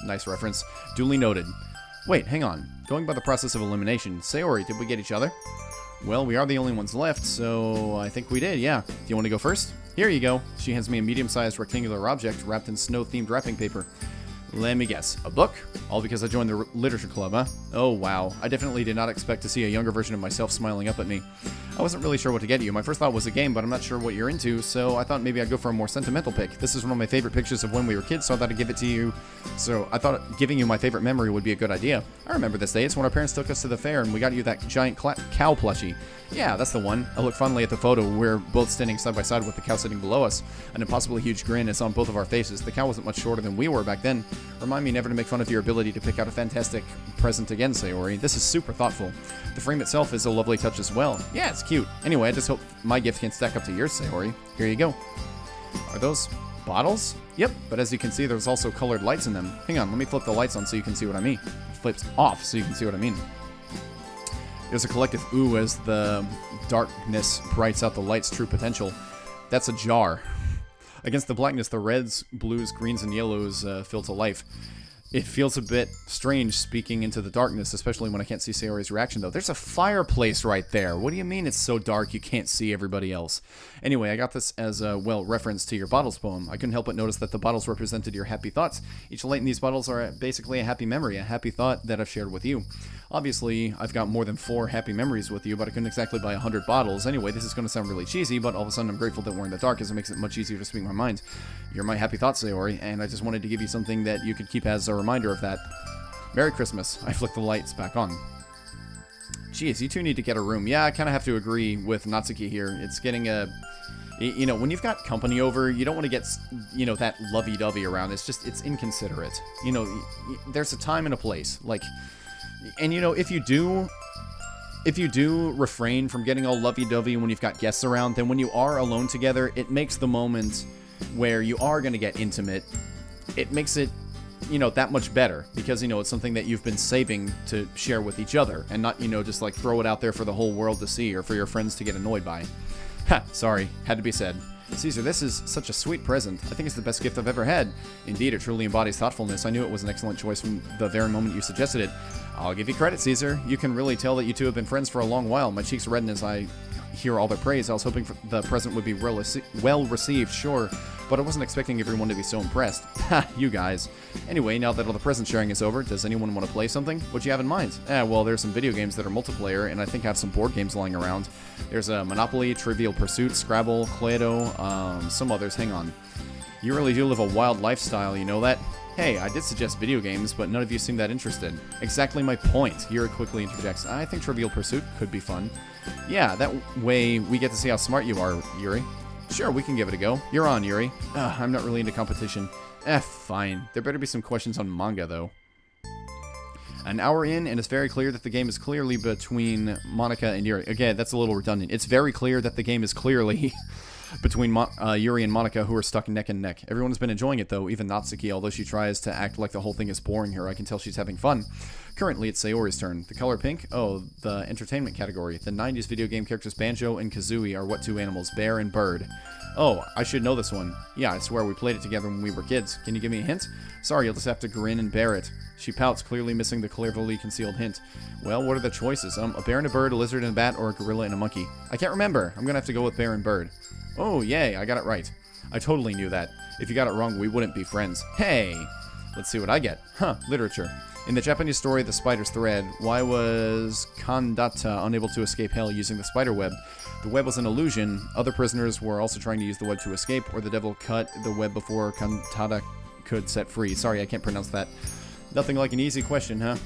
Nice reference. Duly noted. Wait, hang on. Going by the process of elimination, Sayori, did we get each other? Well, we are the only ones left, so I think we did, yeah. Do you want to go first? Here you go. She hands me a medium-sized rectangular object wrapped in snow-themed wrapping paper. Let me guess. A book? All because I joined the literature club, huh? Oh, wow. I definitely did not expect to see a younger version of myself smiling up at me. I wasn't really sure what to get you. My first thought was a game, but I'm not sure what you're into, so I thought maybe I'd go for a more sentimental pick. This is one of my favorite pictures of when we were kids, so I thought I'd give it to you. So I thought giving you my favorite memory would be a good idea. I remember this day. It's when our parents took us to the fair and we got you that giant cow plushie. Yeah, that's the one. I look fondly at the photo. We're both standing side by side with the cow sitting below us. An impossibly huge grin is on both of our faces. The cow wasn't much shorter than we were back then. Remind me never to make fun of your ability to pick out a fantastic present again, Sayori. This is super thoughtful. The frame itself is a lovely touch as well. Yeah, it's cute. Anyway, I just hope my gift can stack up to yours, Sayori. Here you go. Are those bottles? Yep, but as you can see, there's also colored lights in them. Hang on, let me flip the lights on so you can see what I mean. Flips off so you can see what I mean. There's a collective ooh as the darkness brights out the light's true potential. That's a jar. Against the blackness, the reds, blues, greens, and yellows fill to life. It feels a bit strange speaking into the darkness, especially when I can't see Sayori's reaction, though. There's a fireplace right there. What do you mean it's so dark you can't see everybody else? Anyway, I got this as a, well, reference to your bottles poem. I couldn't help but notice that the bottles represented your happy thoughts. Each light in these bottles are basically a happy memory, a happy thought that I've shared with you. Obviously, I've got more than 4 happy memories with you, but I couldn't exactly buy 100 bottles. Anyway, this is going to sound really cheesy, but all of a sudden I'm grateful that we're in the dark as it makes it much easier to speak my mind. You're my happy thoughts, Sayori, and I just wanted to give you something that you could keep as a reminder of that. Merry Christmas. I flick the lights back on. Jeez, you two need to get a room. Yeah, I kind of have to agree with Natsuki here. It's getting a... You know, when you've got company over, you don't want to get, you know, that lovey-dovey around. It's just, it's inconsiderate. You know, there's a time and a place. Like, and you know, if you do refrain from getting all lovey-dovey when you've got guests around, then when you are alone together, it makes the moment where you are going to get intimate, it makes it, you know, that much better. Because, you know, it's something that you've been saving to share with each other. And not, you know, just like throw it out there for the whole world to see or for your friends to get annoyed by. Ha, sorry, had to be said. Caesar, this is such a sweet present. I think it's the best gift I've ever had. Indeed, it truly embodies thoughtfulness. I knew it was an excellent choice from the very moment you suggested it. I'll give you credit, Caesar. You can really tell that you two have been friends for a long while. My cheeks redden as I hear all their praise. I was hoping the present would be well received, sure, but I wasn't expecting everyone to be so impressed. Ha, you guys. Anyway, now that all the present sharing is over, does anyone want to play something? What do you have in mind? Well, there's some video games that are multiplayer, and I think I have some board games lying around. There's a Monopoly, Trivial Pursuit, Scrabble, Cluedo, some others. Hang on. You really do live a wild lifestyle, you know that? Hey, I did suggest video games, but none of you seem that interested. Exactly my point. Yuri quickly interjects. I think Trivial Pursuit could be fun. Yeah, that way we get to see how smart you are, Yuri. Sure, we can give it a go. You're on, Yuri. I'm not really into competition. Fine. There better be some questions on manga, though. An hour in, and it's very clear that the game is clearly between Monika and Yuri. Again, that's a little redundant. It's very clear that the game is clearly between Yuri and Monika, who are stuck neck and neck. Everyone has been enjoying it, though, even Natsuki, although she tries to act like the whole thing is boring her. I can tell she's having fun. Currently, it's Sayori's turn. The color pink? Oh, the entertainment category. The 90s video game characters Banjo and Kazooie are what two animals? Bear and bird. Oh, I should know this one. Yeah, I swear we played it together when we were kids. Can you give me a hint? Sorry, you'll just have to grin and bear it. She pouts, clearly missing the cleverly concealed hint. Well, what are the choices? A bear and a bird, a lizard and a bat, or a gorilla and a monkey? I can't remember. I'm gonna have to go with bear and bird. Oh, yay, I got it right. I totally knew that. If you got it wrong, we wouldn't be friends. Hey! Let's see what I get. Huh, literature. In the Japanese story, The Spider's Thread, why was Kandata unable to escape hell using the spider web? The web was an illusion. Other prisoners were also trying to use the web to escape, or the devil cut the web before Kandata could set free. Sorry, I can't pronounce that. Nothing like an easy question, huh?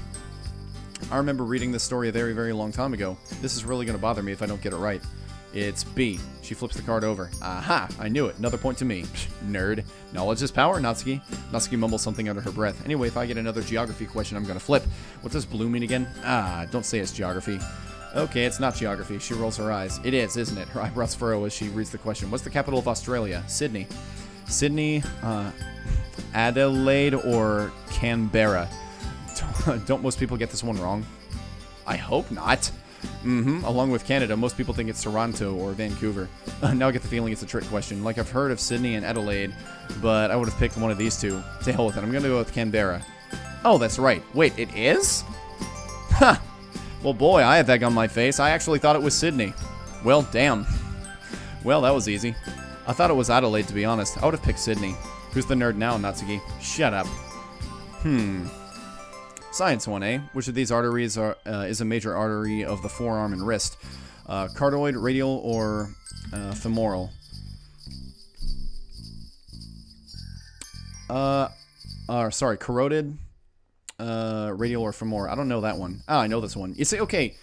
I remember reading this story a very, very long time ago. This is really going to bother me if I don't get it right. It's B. She flips the card over. Aha! I knew it. Another point to me. Psh, nerd. Knowledge is power, Natsuki. Natsuki mumbles something under her breath. Anyway, if I get another geography question, I'm gonna flip. What does blue mean again? Don't say it's geography. Okay, it's not geography. She rolls her eyes. It is, isn't it? Her eyebrows furrow as she reads the question. What's the capital of Australia? Sydney. Sydney, Adelaide, or Canberra? Don't most people get this one wrong? I hope not. Along with Canada, most people think it's Toronto or Vancouver. Now I get the feeling it's a trick question. Like, I've heard of Sydney and Adelaide, but I would have picked one of these two. To hell with it. I'm going to go with Canberra. Oh, that's right. Wait, it is? Ha! Well, boy, I had that on my face. I actually thought it was Sydney. Well, damn. Well, that was easy. I thought it was Adelaide, to be honest. I would have picked Sydney. Who's the nerd now, Natsuki? Shut up. Science 1A. Which of these arteries is a major artery of the forearm and wrist? Carotid, radial, or femoral? Sorry, carotid, radial, or femoral. I don't know that one. I know this one. You see, okay,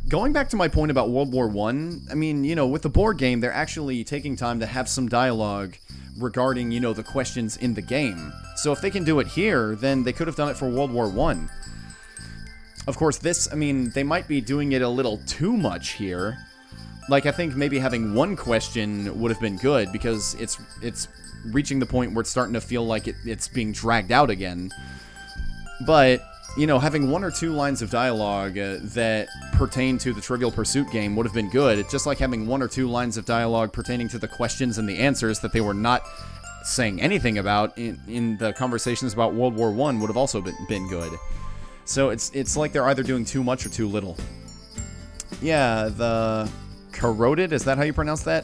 going back to my point about World War I mean, you know, with the board game, they're actually taking time to have some dialogue regarding, you know, the questions in the game. So if they can do it here, then they could have done it for World War I. Of course, this, I mean, they might be doing it a little too much here. Like, I think maybe having one question would have been good, because it's reaching the point where it's starting to feel like it's being dragged out again. But, you know, having one or two lines of dialogue that pertain to the Trivial Pursuit game would have been good. It's just like having one or two lines of dialogue pertaining to the questions and the answers that they were not saying anything about in the conversations about World War I would have also been good. So it's like they're either doing too much or too little. Yeah, the carotid, is that how you pronounce that?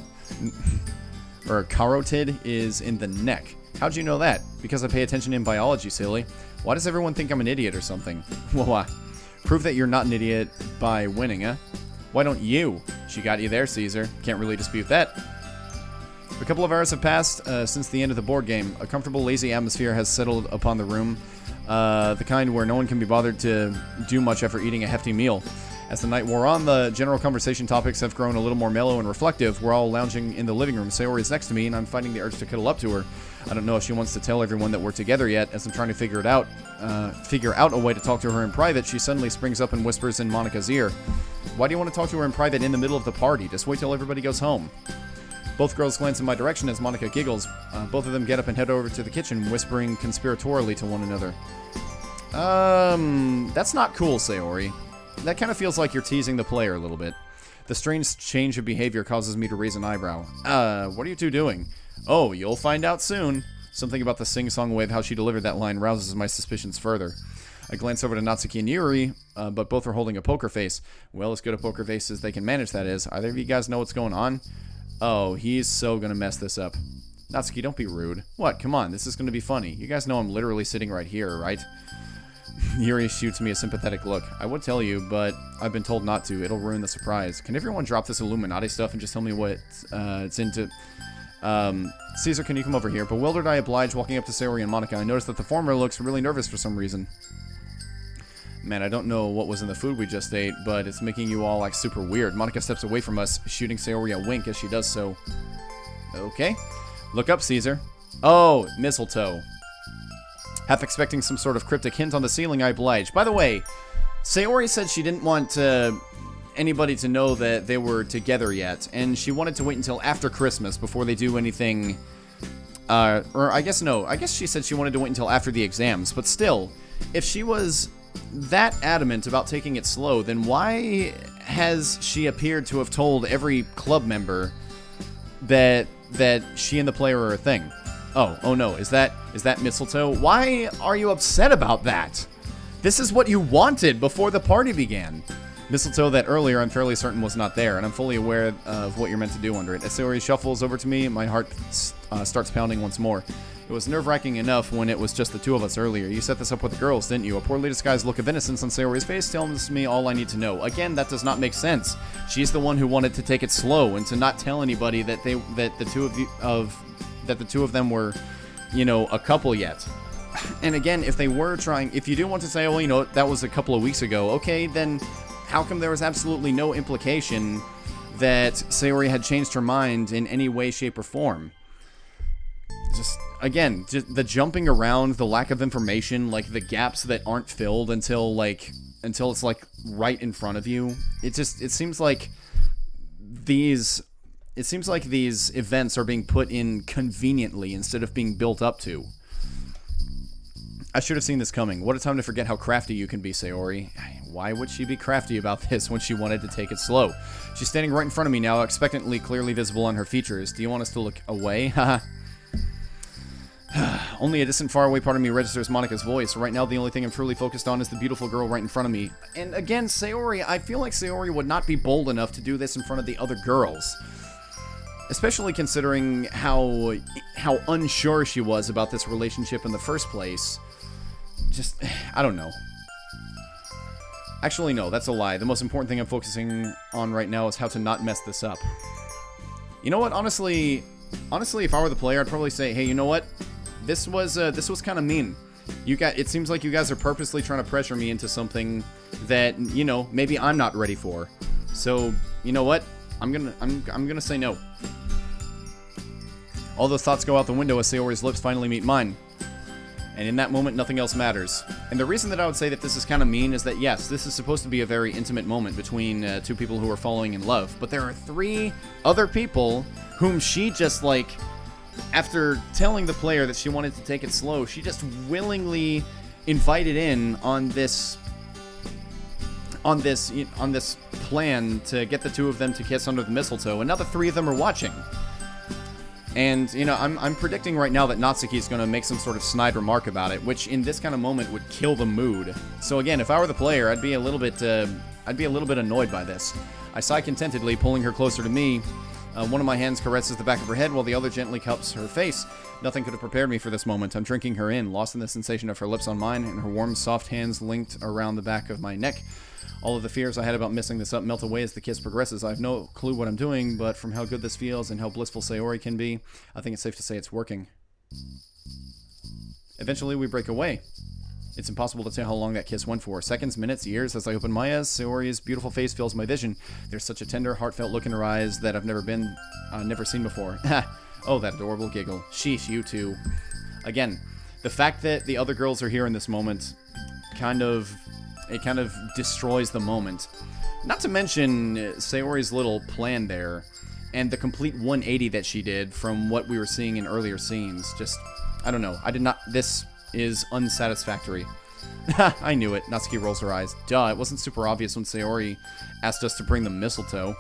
Or carotid is in the neck. How'd you know that? Because I pay attention in biology, silly. Why does everyone think I'm an idiot or something? Well, prove that you're not an idiot by winning, huh? Why don't you? She got you there, Caesar. Can't really dispute that. A couple of hours have passed since the end of the board game. A comfortable, lazy atmosphere has settled upon the room. The kind where no one can be bothered to do much after eating a hefty meal. As the night wore on, the general conversation topics have grown a little more mellow and reflective. We're all lounging in the living room. Sayori is next to me, and I'm fighting the urge to cuddle up to her. I don't know if she wants to tell everyone that we're together yet. As I'm trying to figure out a way to talk to her in private, she suddenly springs up and whispers in Monika's ear. Why do you want to talk to her in private in the middle of the party? Just wait till everybody goes home. Both girls glance in my direction as Monika giggles. Both of them get up and head over to the kitchen, whispering conspiratorially to one another. That's not cool, Sayori. That kind of feels like you're teasing the player a little bit. The strange change of behavior causes me to raise an eyebrow. What are you two doing? Oh, you'll find out soon. Something about the sing-song way of how she delivered that line rouses my suspicions further. I glance over to Natsuki and Yuri, but both are holding a poker face. Well, as good a poker face as they can manage, that is. Either of you guys know what's going on? Oh, he's so gonna mess this up. Natsuki, don't be rude. What? Come on, this is gonna be funny. You guys know I'm literally sitting right here, right? Yuri shoots me a sympathetic look. I would tell you, but I've been told not to. It'll ruin the surprise. Can everyone drop this Illuminati stuff and just tell me what it's into? Caesar, can you come over here? Bewildered, I oblige, walking up to Sayori and Monika. I notice that the former looks really nervous for some reason. Man, I don't know what was in the food we just ate, but it's making you all, like, super weird. Monika steps away from us, shooting Sayori a wink as she does so. Okay. Look up, Caesar. Oh, mistletoe. Half expecting some sort of cryptic hint on the ceiling, I obliged. By the way, Sayori said she didn't want anybody to know that they were together yet, and she wanted to wait until after Christmas before they do anything, or I guess no, I guess she said she wanted to wait until after the exams, but still, if she was that adamant about taking it slow, then why has she appeared to have told every club member that she and the player are a thing? Oh no, is that mistletoe? Why are you upset about that? This is what you wanted before the party began. Mistletoe that earlier I'm fairly certain was not there, and I'm fully aware of what you're meant to do under it. As Sayori shuffles over to me, my heart starts pounding once more. It was nerve-wracking enough when it was just the two of us earlier. You set this up with the girls, didn't you? A poorly disguised look of innocence on Sayori's face tells me all I need to know. Again, that does not make sense. She's the one who wanted to take it slow and to not tell anybody that the two of them were, you know, a couple yet. And again, if they were trying, if you do want to say, oh, you know, that was a couple of weeks ago, okay, then how come there was absolutely no implication that Sayori had changed her mind in any way, shape, or form? Just, again, just the jumping around, the lack of information, like the gaps that aren't filled until it's like right in front of you. It seems like these events are being put in conveniently instead of being built up to. I should have seen this coming. What a time to forget how crafty you can be, Sayori. Why would she be crafty about this when she wanted to take it slow? She's standing right in front of me now, expectantly clearly visible on her features. Do you want us to look away? Haha. Only a distant, faraway part of me registers Monika's voice. Right now, the only thing I'm truly focused on is the beautiful girl right in front of me. And again, Sayori, I feel like Sayori would not be bold enough to do this in front of the other girls. Especially considering how unsure she was about this relationship in the first place. Just, I don't know. Actually, no, that's a lie. The most important thing I'm focusing on right now is how to not mess this up. You know what? Honestly, if I were the player, I'd probably say, hey, you know what? This was kind of mean. It seems like you guys are purposely trying to pressure me into something that, you know, maybe I'm not ready for. So, you know what? I'm gonna say no. All those thoughts go out the window as Sayori's lips finally meet mine. And in that moment, nothing else matters. And the reason that I would say that this is kind of mean is that, yes, this is supposed to be a very intimate moment between two people who are falling in love. But there are 3 other people whom she just, like, after telling the player that she wanted to take it slow, she just willingly invited in on this plan to get the 2 of them to kiss under the mistletoe. And now the 3 of them are watching. And, you know, I'm predicting right now that Natsuki is going to make some sort of snide remark about it, which in this kind of moment would kill the mood. So again, if I were the player, I'd be a little bit annoyed by this. I sigh contentedly, pulling her closer to me. One of my hands caresses the back of her head while the other gently cups her face. Nothing could have prepared me for this moment. I'm drinking her in, lost in the sensation of her lips on mine and her warm, soft hands linked around the back of my neck. All of the fears I had about messing this up melt away as the kiss progresses. I have no clue what I'm doing, but from how good this feels and how blissful Sayori can be, I think it's safe to say it's working. Eventually, we break away. It's impossible to tell how long that kiss went for. Seconds, minutes, years. As I open my eyes, Sayori's beautiful face fills my vision. There's such a tender, heartfelt look in her eyes that I've never seen before. Oh, that adorable giggle. Sheesh, you too. Again, the fact that the other girls are here in this moment kind of destroys the moment. Not to mention Sayori's little plan there, and the complete 180 that she did from what we were seeing in earlier scenes. Just, I don't know. This is unsatisfactory. I knew it. Natsuki rolls her eyes. Duh, it wasn't super obvious when Sayori asked us to bring the mistletoe.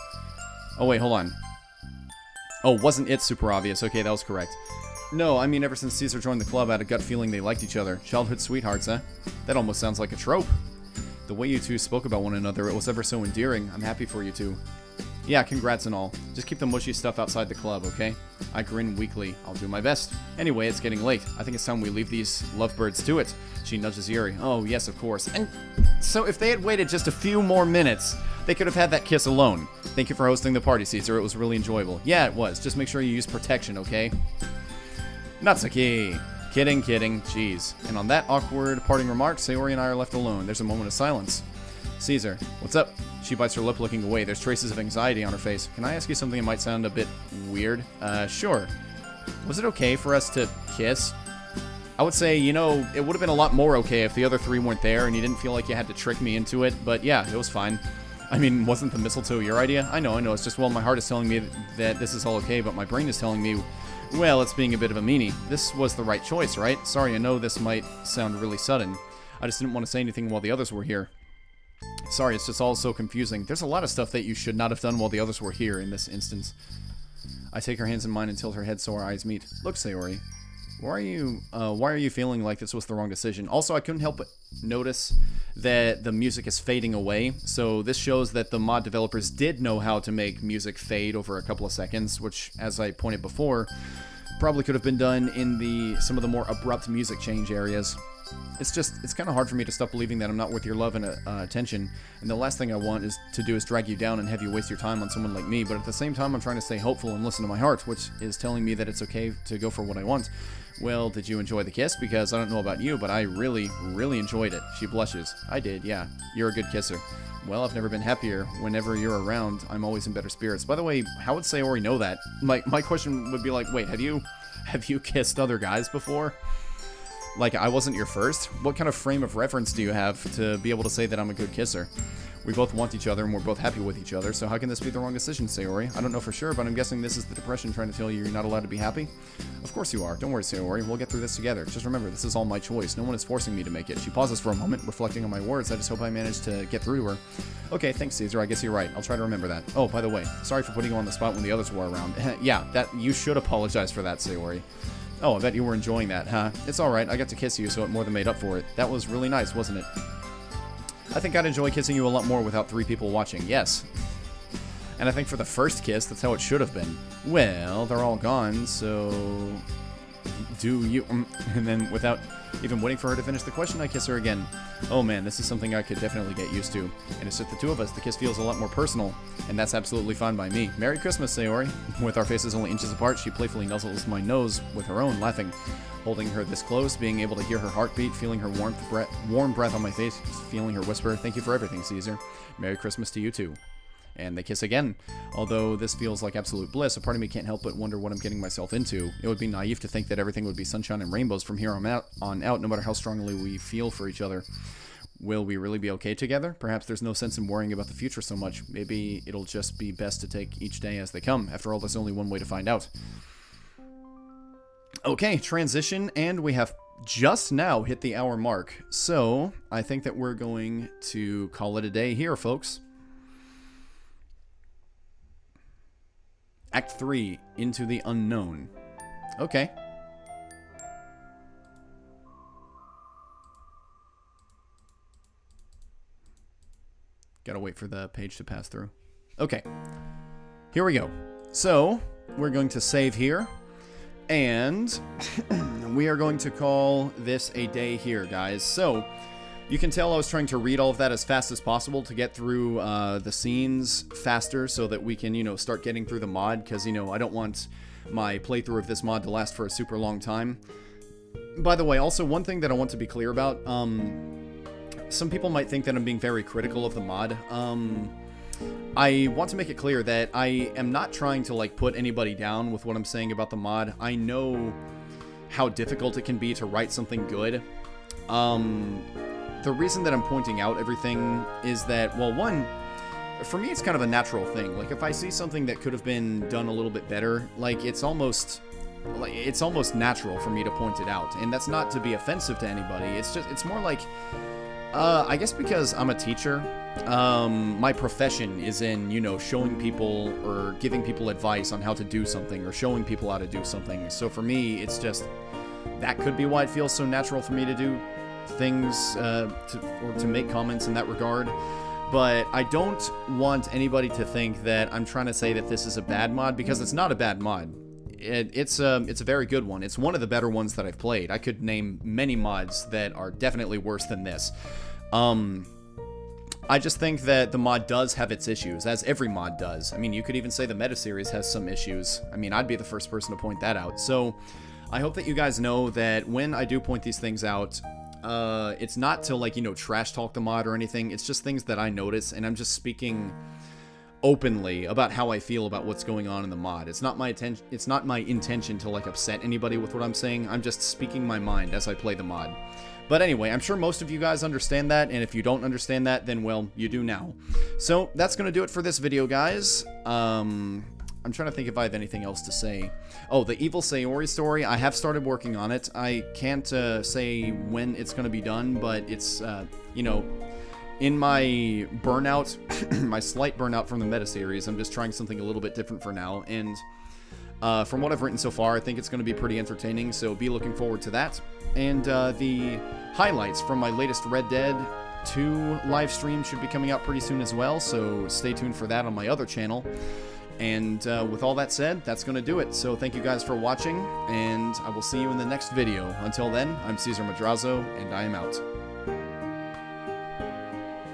Oh, wait, hold on. Oh, wasn't it super obvious? Okay, that was correct. No, I mean, ever since Caesar joined the club, I had a gut feeling they liked each other. Childhood sweethearts, huh? That almost sounds like a trope. The way you two spoke about one another, it was ever so endearing. I'm happy for you two. Yeah, congrats and all. Just keep the mushy stuff outside the club, okay? I grin weakly. I'll do my best. Anyway, it's getting late. I think it's time we leave these lovebirds to it. She nudges Yuri. Oh, yes, of course. And so if they had waited just a few more minutes, they could have had that kiss alone. Thank you for hosting the party, Caesar. It was really enjoyable. Yeah, it was. Just make sure you use protection, okay? Natsuki. Kidding. Jeez. And on that awkward parting remark, Sayori and I are left alone. There's a moment of silence. Caesar, what's up? She bites her lip, looking away. There's traces of anxiety on her face. Can I ask you something that might sound a bit weird? Sure. Was it okay for us to kiss? I would say, you know, it would have been a lot more okay if the other 3 weren't there and you didn't feel like you had to trick me into it. But yeah, it was fine. I mean, wasn't the mistletoe your idea? I know. It's just, well, my heart is telling me that this is all okay, but my brain is telling me, well, it's being a bit of a meanie. This was the right choice, right? Sorry, I know this might sound really sudden. I just didn't want to say anything while the others were here. Sorry, it's just all so confusing. There's a lot of stuff that you should not have done while the others were here in this instance. I take her hands in mine and tilt her head so our eyes meet. Look, Sayori. Why are you feeling like this was the wrong decision? Also, I couldn't help but notice that the music is fading away. So this shows that the mod developers did know how to make music fade over a couple of seconds, which, as I pointed before, probably could have been done in some of the more abrupt music change areas. It's kind of hard for me to stop believing that I'm not worth your love and attention, and the last thing I want to do is drag you down and have you waste your time on someone like me, but at the same time I'm trying to stay hopeful and listen to my heart, which is telling me that it's okay to go for what I want. Well, did you enjoy the kiss? Because I don't know about you, but I really, really enjoyed it. She blushes. I did, yeah. You're a good kisser. Well, I've never been happier. Whenever you're around, I'm always in better spirits. By the way, how would Sayori know that? My question would be like, wait, have you kissed other guys before? Like, I wasn't your first? What kind of frame of reference do you have to be able to say that I'm a good kisser? We both want each other and we're both happy with each other, so how can this be the wrong decision, Sayori? I don't know for sure, but I'm guessing this is the depression trying to tell you you're not allowed to be happy? Of course you are. Don't worry, Sayori. We'll get through this together. Just remember, this is all my choice. No one is forcing me to make it. She pauses for a moment, reflecting on my words. I just hope I manage to get through to her. Okay, thanks, Caesar. I guess you're right. I'll try to remember that. Oh, by the way, sorry for putting you on the spot when the others were around. Yeah, you should apologize for that, Sayori. Oh, I bet you were enjoying that, huh? It's alright, I got to kiss you, so it more than made up for it. That was really nice, wasn't it? I think I'd enjoy kissing you a lot more without 3 people watching, yes. And I think for the first kiss, that's how it should have been. Well, they're all gone, so... do you... And then without even waiting for her to finish the question, I kiss her again. Oh man, this is something I could definitely get used to. And it's just the 2 of us, the kiss feels a lot more personal. And that's absolutely fine by me. Merry Christmas, Sayori. With our faces only inches apart, she playfully nuzzles my nose with her own, laughing. Holding her this close, being able to hear her heartbeat, feeling her warm breath on my face, feeling her whisper, "Thank you for everything, Caesar. Merry Christmas to you too." And they kiss again. Although this feels like absolute bliss, a part of me can't help but wonder what I'm getting myself into. It would be naive to think that everything would be sunshine and rainbows from here on out, no matter how strongly we feel for each other. Will we really be okay together? Perhaps there's no sense in worrying about the future so much. Maybe it'll just be best to take each day as they come. After all, there's only one way to find out. Okay, transition, and we have just now hit the hour mark. So, I think that we're going to call it a day here, folks. Act 3, Into the Unknown. Okay. Gotta wait for the page to pass through. Okay. Here we go. So, we're going to save here. And we are going to call this a day here, guys. So, you can tell I was trying to read all of that as fast as possible to get through the scenes faster so that we can, you know, start getting through the mod. Because, you know, I don't want my playthrough of this mod to last for a super long time. By the way, also, one thing that I want to be clear about. Some people might think that I'm being very critical of the mod. I want to make it clear that I am not trying to, like, put anybody down with what I'm saying about the mod. I know how difficult it can be to write something good. The reason that I'm pointing out everything is that, well, one, for me it's kind of a natural thing. Like, if I see something that could have been done a little bit better, like, it's almost natural for me to point it out. And that's not to be offensive to anybody. It's more like, I guess because I'm a teacher, my profession is in, you know, showing people or giving people advice on how to do something or showing people how to do something. So for me, it's just, that could be why it feels so natural for me to do things, to make comments in that regard. But I don't want anybody to think that I'm trying to say that this is a bad mod, because it's not a bad mod. It's a very good one. It's one of the better ones that I've played. I could name many mods that are definitely worse than this. I just think that the mod does have its issues, as every mod does. I mean, you could even say the meta series has some issues. I mean, I'd be the first person to point that out. So, I hope that you guys know that when I do point these things out, it's not to, like, you know, trash talk the mod or anything. It's just things that I notice, and I'm just speaking openly about how I feel about what's going on in the mod. It's not my intention to, like, upset anybody with what I'm saying. I'm just speaking my mind as I play the mod. But anyway, I'm sure most of you guys understand that, and if you don't understand that, then, well, you do now. So, that's gonna do it for this video, guys. I'm trying to think if I have anything else to say. Oh, the Evil Sayori story, I have started working on it. I can't say when it's gonna be done, but it's, you know, in my burnout, my slight burnout from the meta series, I'm just trying something a little bit different for now, and from what I've written so far, I think it's going to be pretty entertaining, so be looking forward to that. And the highlights from my latest Red Dead 2 live stream should be coming out pretty soon as well, so stay tuned for that on my other channel. And with all that said, that's going to do it. So thank you guys for watching, and I will see you in the next video. Until then, I'm Caesar Madrazo, and I am out.